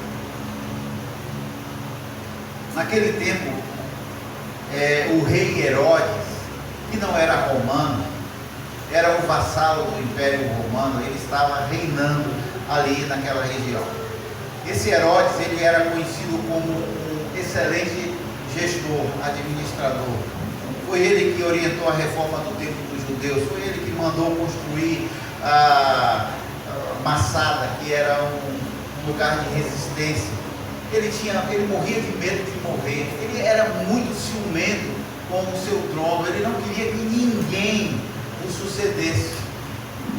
Naquele tempo, o rei Herodes, que não era romano, era um vassalo do Império Romano, ele estava reinando ali naquela região. Esse Herodes, ele era conhecido como um excelente gestor, administrador. Foi ele que orientou a reforma do templo dos judeus, foi ele que mandou construir a Massada, que era um lugar de resistência. Ele morria de medo de morrer, ele era muito ciumento com o seu trono, ele não queria que ninguém o sucedesse.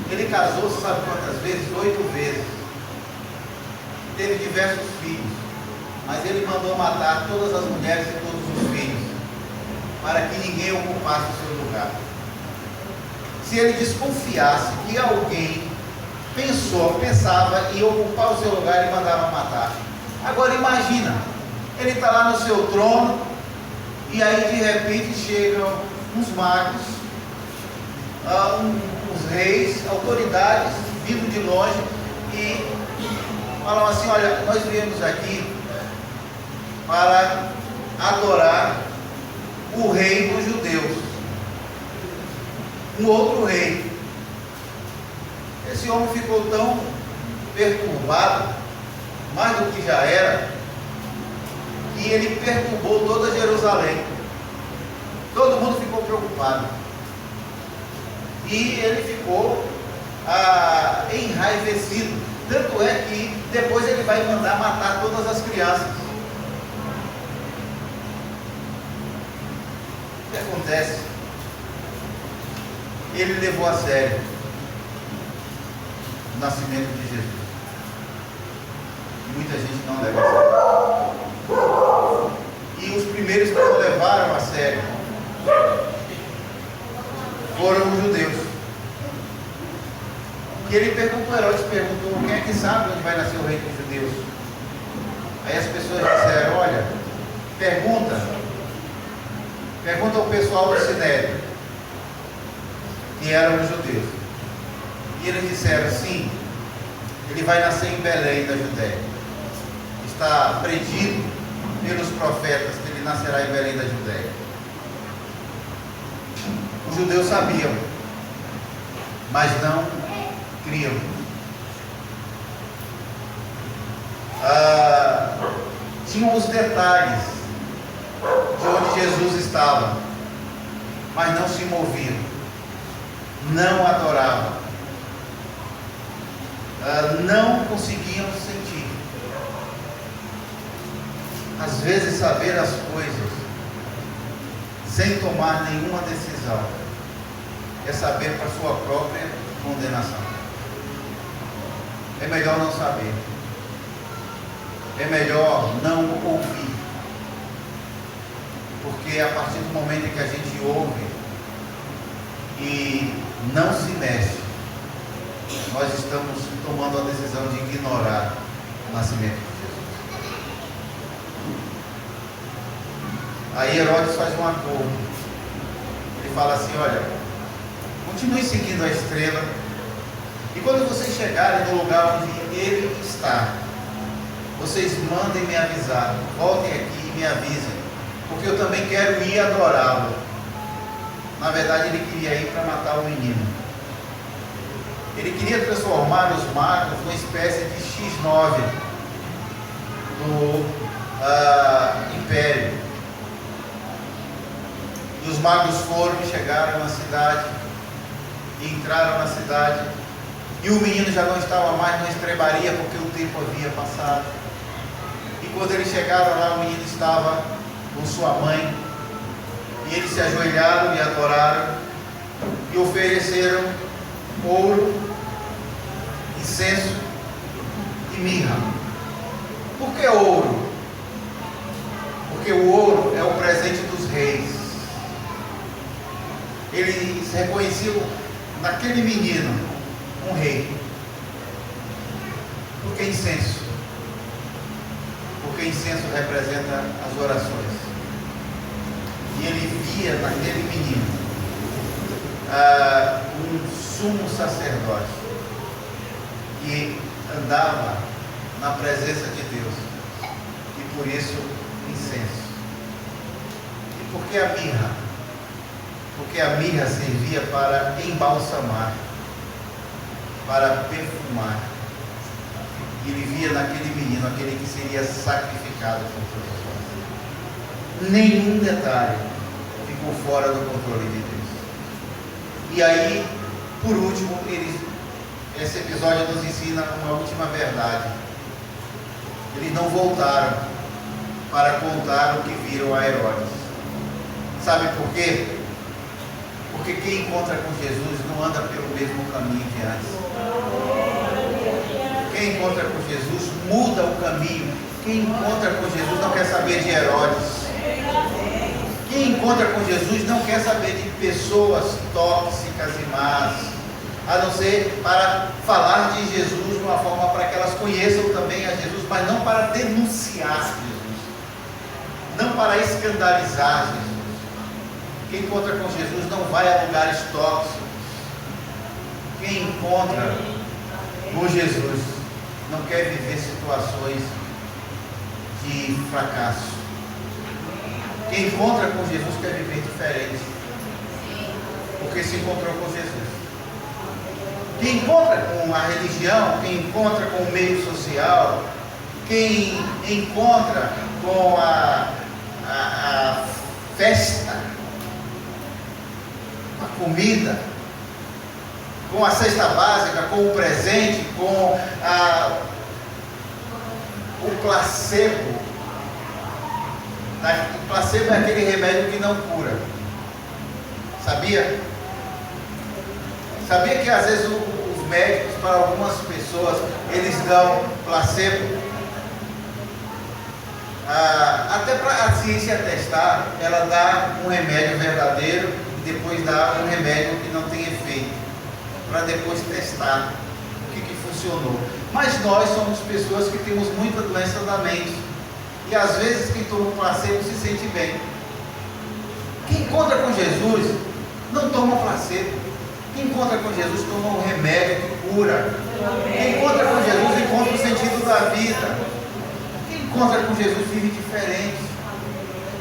Ele casou, sabe quantas vezes? 8 vezes. Teve diversos filhos, mas ele mandou matar todas as mulheres e todos os filhos, para que ninguém ocupasse o seu lugar. Se ele desconfiasse que alguém pensava em ocupar o seu lugar, ele mandava matar. Agora imagina, ele está lá no seu trono, e aí de repente chegam uns magos, uns reis, autoridades, vindo de longe, e falam assim: olha, nós viemos aqui para adorar o rei dos judeus, um outro rei. Esse homem ficou tão perturbado, mais do que já era, que ele perturbou toda Jerusalém. Todo mundo ficou preocupado. E ele ficou enraivecido. Tanto é que depois ele vai mandar matar todas as crianças. O que acontece? Ele levou a sério o nascimento de Jesus. E muita gente não leva a sério. E os primeiros que não levaram a sério foram os judeus. E ele perguntou, Herodes perguntou: quem é que sabe onde vai nascer o rei dos judeus? Aí as pessoas disseram: olha, pergunta ao pessoal do Sinédrio, que eram os judeus. E eles disseram: sim, ele vai nascer em Belém da Judéia. Está predito pelos profetas que ele nascerá em Belém da Judéia. Os judeus sabiam, mas não criam. Tinham os detalhes de onde Jesus estava, mas não se moviam, não adoravam, não conseguiam sentir. Às vezes, saber as coisas sem tomar nenhuma decisão é saber para sua própria condenação. É melhor não saber. é melhor não ouvir. Porque a partir do momento em que a gente ouve e não se mexe, nós estamos tomando a decisão de ignorar o nascimento de Jesus. Aí Herodes faz um acordo. Ele fala assim: olha, continue seguindo a estrela, e quando vocês chegarem no lugar onde ele está, vocês mandem me avisar, voltem aqui e me avisem, porque eu também quero ir adorá-lo. Na verdade, ele queria ir para matar o menino. Ele queria transformar os magos numa espécie de X9 do Império. E os magos foram e chegaram na cidade, e entraram na cidade, e o menino já não estava mais na estrebaria, porque o tempo havia passado. E quando eles chegaram lá, o menino estava com sua mãe, e eles se ajoelharam e adoraram, e ofereceram ouro, incenso e mirra. Por que ouro? Porque o ouro é o presente dos reis. Eles reconheciam naquele menino um rei. Por que incenso? Porque incenso representa as orações. E ele via naquele menino um sumo sacerdote que andava na presença de Deus, e por isso incenso. E por que a mirra? Porque a mirra servia para embalsamar, para perfumar. E ele via naquele menino aquele que seria sacrificado por todos nós. Nenhum detalhe ficou fora do controle de Deus. E aí, por último, esse episódio nos ensina uma última verdade. Eles não voltaram para contar o que viram a Herodes. Sabe por quê? Porque quem encontra com Jesus não anda pelo mesmo caminho de antes. Quem encontra com Jesus muda o caminho. Quem encontra com Jesus não quer saber de Herodes. Quem encontra com Jesus não quer saber de pessoas tóxicas e más, a não ser para falar de Jesus de uma forma para que elas conheçam também a Jesus, mas não para denunciar Jesus, não para escandalizar Jesus. Quem encontra com Jesus não vai a lugares tóxicos. Quem encontra com Jesus não quer viver situações de fracasso. Quem encontra com Jesus quer viver diferente, porque se encontrou com Jesus. Quem encontra com a religião, quem encontra com o meio social, quem encontra com a festa, a comida, com a cesta básica, com o presente, com o placebo. O placebo é aquele remédio que não cura. Sabia? Sabia que às vezes os médicos, para algumas pessoas, eles dão placebo? Até para a ciência testar, ela dá um remédio verdadeiro e depois dá um remédio que não tem efeito, para depois testar o que funcionou. Mas nós somos pessoas que temos muita doença da mente. E às vezes quem toma um placebo se sente bem. Quem encontra com Jesus não toma placebo. Quem encontra com Jesus toma um remédio que cura. Quem encontra com Jesus encontra o sentido da vida. Quem encontra com Jesus vive diferente.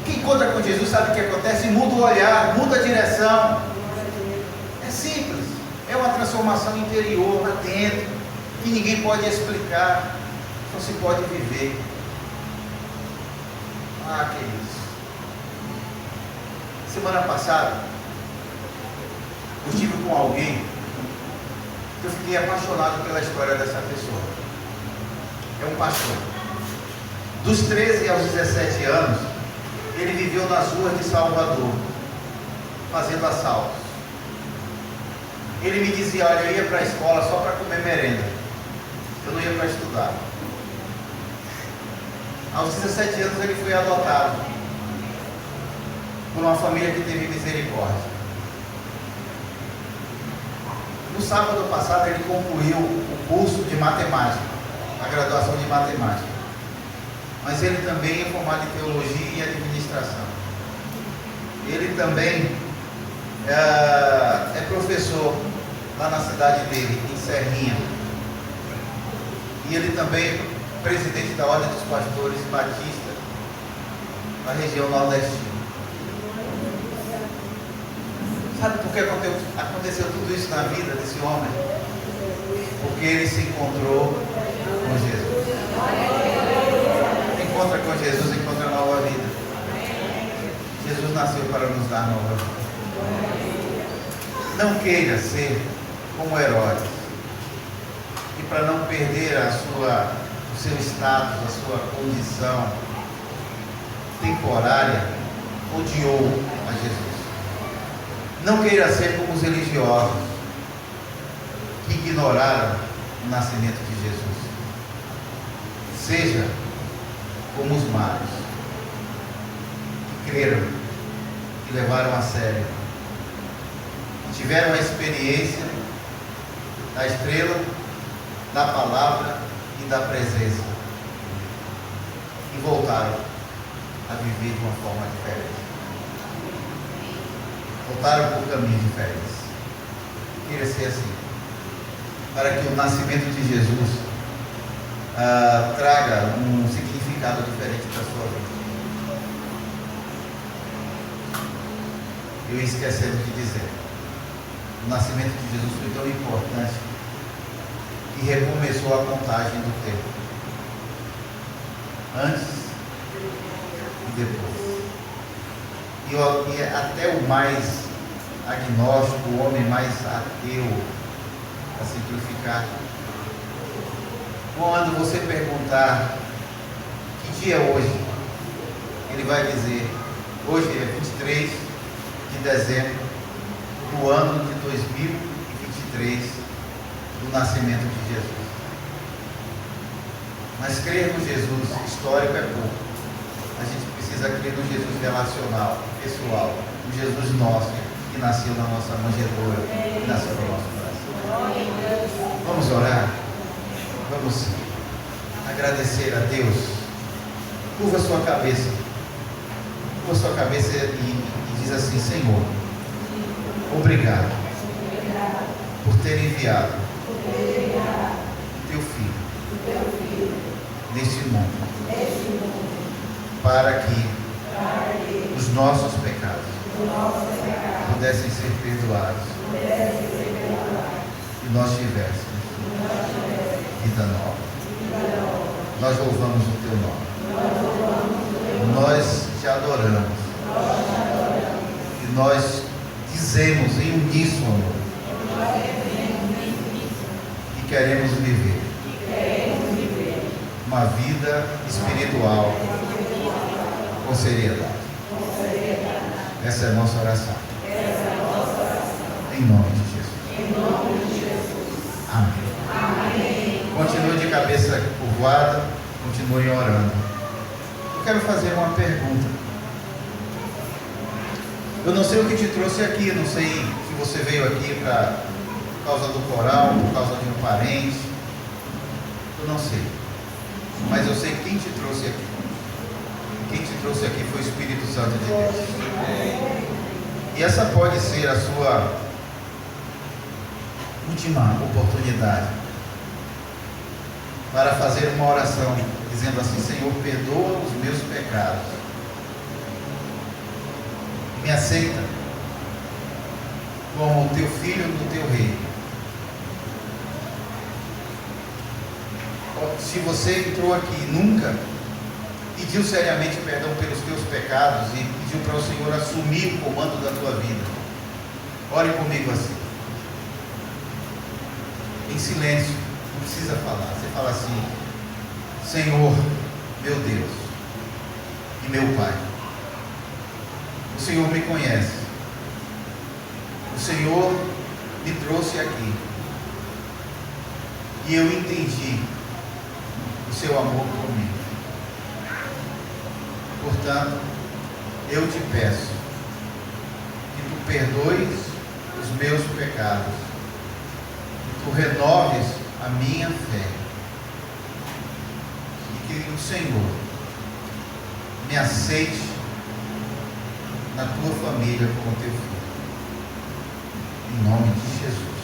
Quem encontra com Jesus sabe o que acontece? Muda o olhar, muda a direção. É simples. É uma transformação interior, lá dentro, que ninguém pode explicar, só se pode viver. Queridos, semana passada eu estive com alguém que eu fiquei apaixonado pela história dessa pessoa. É um pastor. Dos 13 aos 17 anos, ele viveu nas ruas de Salvador, fazendo assaltos. Ele me dizia: olha, eu ia para a escola só para comer merenda, eu não ia para estudar. Aos 17 anos ele foi adotado por uma família que teve misericórdia. No sábado passado ele concluiu o curso de matemática, a graduação de matemática. Mas ele também é formado em teologia e administração. Ele também é professor lá na cidade dele, em Serrinha. E ele também é presidente da Ordem dos Pastores Batistas na região nordestina. Sabe por que aconteceu tudo isso na vida desse homem? Porque ele se encontrou com Jesus. Encontra com Jesus, encontra a nova vida. Jesus nasceu para nos dar nova vida. Não queira ser como Herodes. E para não perder o seu status, a sua condição temporária, odiou a Jesus. Não queira ser como os religiosos que ignoraram o nascimento de Jesus. Seja como os magos que creram e levaram a sério, que tiveram a experiência da estrela, da palavra e da presença e voltaram a viver de uma forma diferente. Voltaram por caminhos diferentes. Queria ser assim, para que o nascimento de Jesus traga um significado diferente para a sua vida. Eu ia esquecendo de dizer, o nascimento de Jesus foi tão importante que recomeçou a contagem do tempo, antes e depois. E até o mais agnóstico, o homem mais ateu, para simplificar, quando você perguntar que dia é hoje, ele vai dizer, hoje é 23 de dezembro do ano de 2023, do nascimento de Jesus. Mas crer no Jesus histórico é pouco. A gente precisa crer no Jesus relacional, pessoal, no Jesus nosso, que nasceu na nossa manjedoura, que nasceu no nosso coração. Vamos orar? Vamos agradecer a Deus. Curva sua cabeça. Curva sua cabeça e diz assim: Senhor, obrigado por ter enviado teu Filho neste mundo para que os nossos pecados pudessem ser perdoados e nós tivéssemos vida nova. Nós louvamos o teu nome, nós te adoramos e nós dizemos em uníssono que queremos viver uma vida espiritual com seriedade. Essa é a nossa oração. Em nome de Jesus. Amém. Continue de cabeça curvada, continue orando. Eu quero fazer uma pergunta. Eu não sei o que te trouxe aqui, não sei se você veio aqui por causa do coral, por causa de um parente. Eu não sei. Mas eu sei quem te trouxe aqui. Quem te trouxe aqui foi o Espírito Santo de Deus. E essa pode ser a sua última oportunidade para fazer uma oração, dizendo assim: Senhor, perdoa os meus pecados. Me aceita como o teu filho do teu reino. Se você entrou aqui e nunca pediu seriamente perdão pelos teus pecados e pediu para o Senhor assumir o comando da tua vida, ore comigo assim, em silêncio, não precisa falar. Você fala assim: Senhor, meu Deus e meu Pai, o Senhor me conhece, o Senhor me trouxe aqui e eu entendi o seu amor por mim. Portanto, eu te peço que tu perdoes os meus pecados, que tu renoves a minha fé e que o Senhor me aceite na tua família como teu filho. Em nome de Jesus.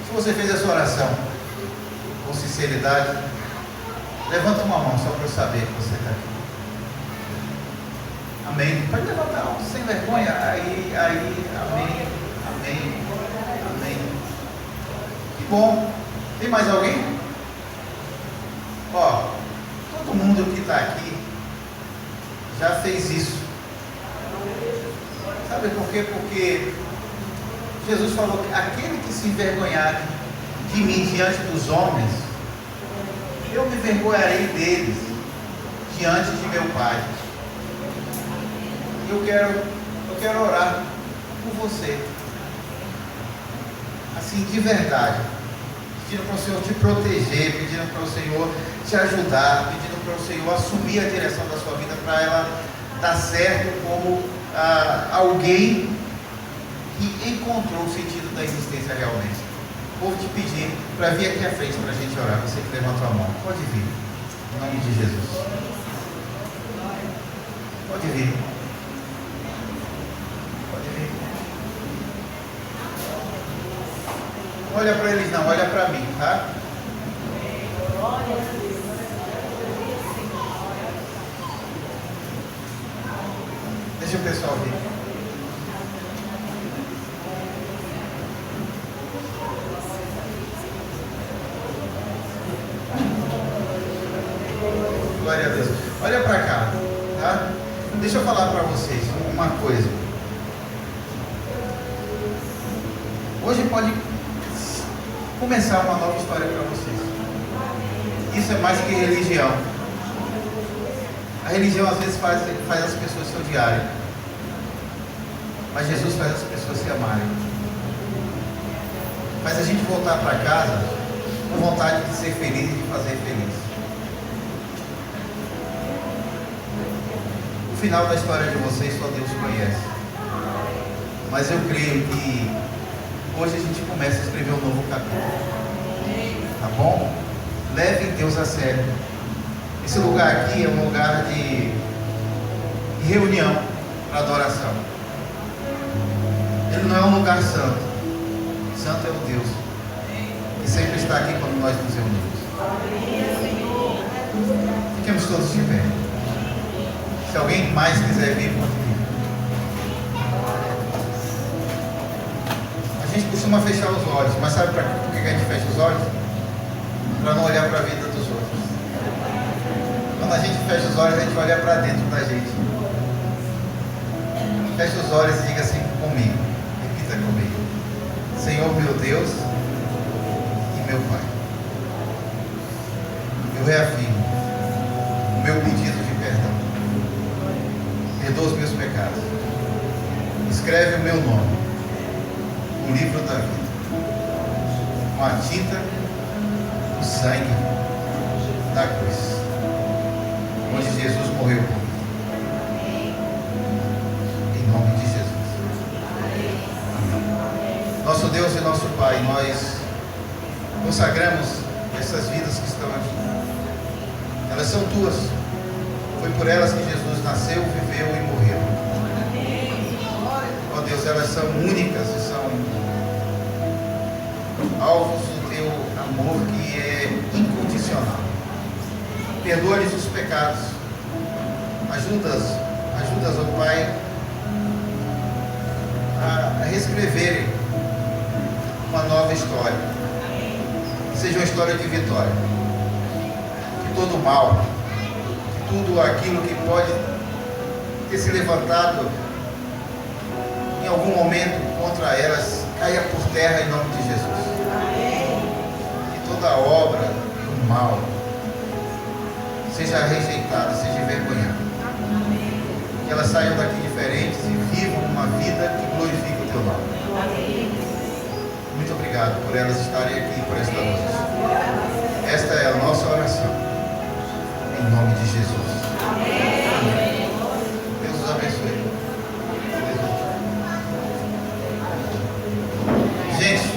Se você fez essa oração com sinceridade, levanta uma mão só para eu saber que você está aqui. Amém. Pode levantar a mão, sem vergonha. Aí, amém, amém, amém. Que bom. Tem mais alguém? Ó, todo mundo que está aqui já fez isso. Sabe por quê? Porque Jesus falou que aquele que se envergonhar de mim diante dos homens, eu me envergonharei deles diante de meu Pai. Eu quero orar por você, assim, de verdade, pedindo para o Senhor te proteger, pedindo para o Senhor te ajudar, pedindo para o Senhor assumir a direção da sua vida para ela dar certo como alguém que encontrou o sentido da existência realmente. Vou te pedir para vir aqui à frente para a gente orar. Você que levantou a mão, pode vir, em nome de Jesus. Pode vir. Pode vir. Não olha para eles não, olha para mim, tá? Deixa o pessoal vir. Glória a Deus. Olha para cá, tá? Deixa eu falar para vocês uma coisa. Hoje pode começar uma nova história para vocês. Isso é mais que religião. A religião às vezes faz as pessoas se odiarem, mas Jesus faz as pessoas se amarem. Faz a gente voltar para casa com vontade de ser feliz e de fazer feliz. O final da história de vocês só Deus conhece. Mas eu creio que hoje a gente começa a escrever um novo capítulo. Tá bom? Leve Deus a sério. Esse lugar aqui é um lugar de reunião para adoração. Ele não é um lugar santo. Santo é o Deus que sempre está aqui quando nós nos reunimos. Fiquemos todos de pé. Se alguém mais quiser vir, pode vir. A gente costuma fechar os olhos, mas sabe por que a gente fecha os olhos? Para não olhar para a vida dos outros. Quando a gente fecha os olhos, a gente olha para dentro da gente. Feche os olhos e diga assim comigo. Repita comigo. Senhor meu Deus e meu Pai, eu reafirmo o meu pedido de perdão. Perdoa os meus pecados. Escreve o meu nome no livro da vida, com a tinta do sangue da cruz, onde Jesus morreu por mim. Em nome de Jesus. Amém. Nosso Deus e nosso Pai, nós consagramos essas vidas que estão aqui. Elas são tuas. Foi por elas que Jesus nasceu, viveu e morreu. Ó Deus, elas são únicas e são alvos do teu amor que é incondicional. Perdoa-lhes os pecados. Ajudas, ó Pai, a reescreverem uma nova história. Que seja uma história de vitória. Que todo mal, que tudo aquilo que pode ter se levantado em algum momento contra elas, caia por terra em nome de Jesus. Que toda obra do mal seja rejeitada, seja envergonhada. Que elas saiam daqui diferentes e vivam uma vida que glorifique o teu nome. Muito obrigado por elas estarem aqui por esta noite. Esta é a nossa oração. em nome de Jesus. Amém. Deus os abençoe. Gente,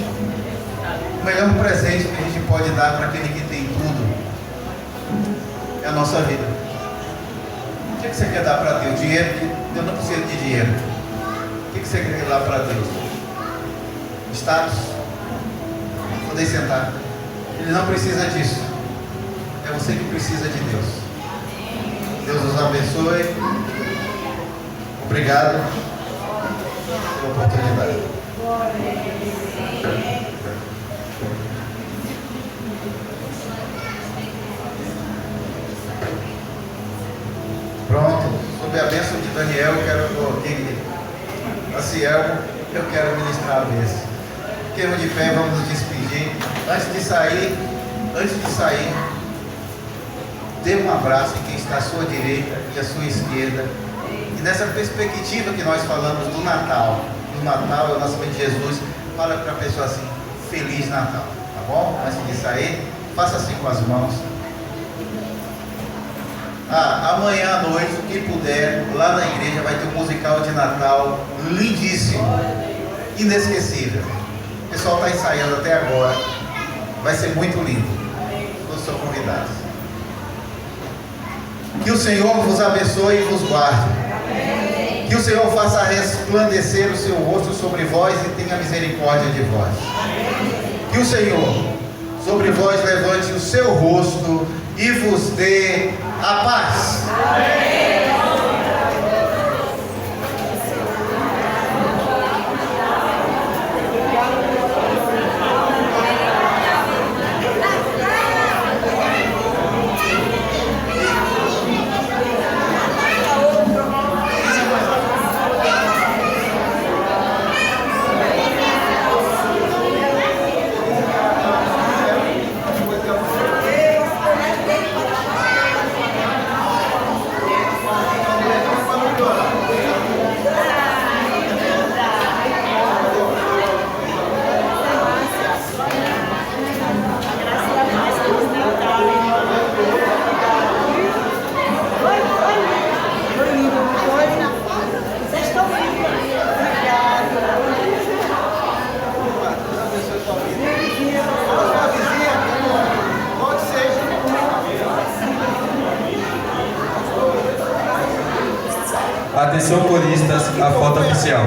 o melhor presente que a gente pode dar para aquele que tem tudo é a nossa vida. O que você quer dar para Deus? Dinheiro? Deus não precisa de dinheiro. O que você quer dar para Deus? Status? Poder sentar. Ele não precisa disso. É você que precisa de Deus. Deus os abençoe. Obrigado pela oportunidade. Pronto, sob a bênção de Daniel, eu quero Aciel, eu quero ministrar a vez. Fiquemos de pé, vamos nos despedir. Antes de sair, dê um abraço em quem está à sua direita e à sua esquerda. E nessa perspectiva que nós falamos do Natal, é o nascimento de Jesus, fala para a pessoa assim, Feliz Natal, tá bom? Antes de sair, faça assim com as mãos. Amanhã à noite, quem puder, lá na igreja vai ter um musical de Natal lindíssimo, inesquecível. O pessoal está ensaiando até agora, vai ser muito lindo. Todos são convidados. Que o Senhor vos abençoe e vos guarde. Que o Senhor faça resplandecer o seu rosto sobre vós e tenha misericórdia de vós. Que o Senhor sobre vós levante o seu rosto e vos dê a paz. Atenção coristas, a foto oficial.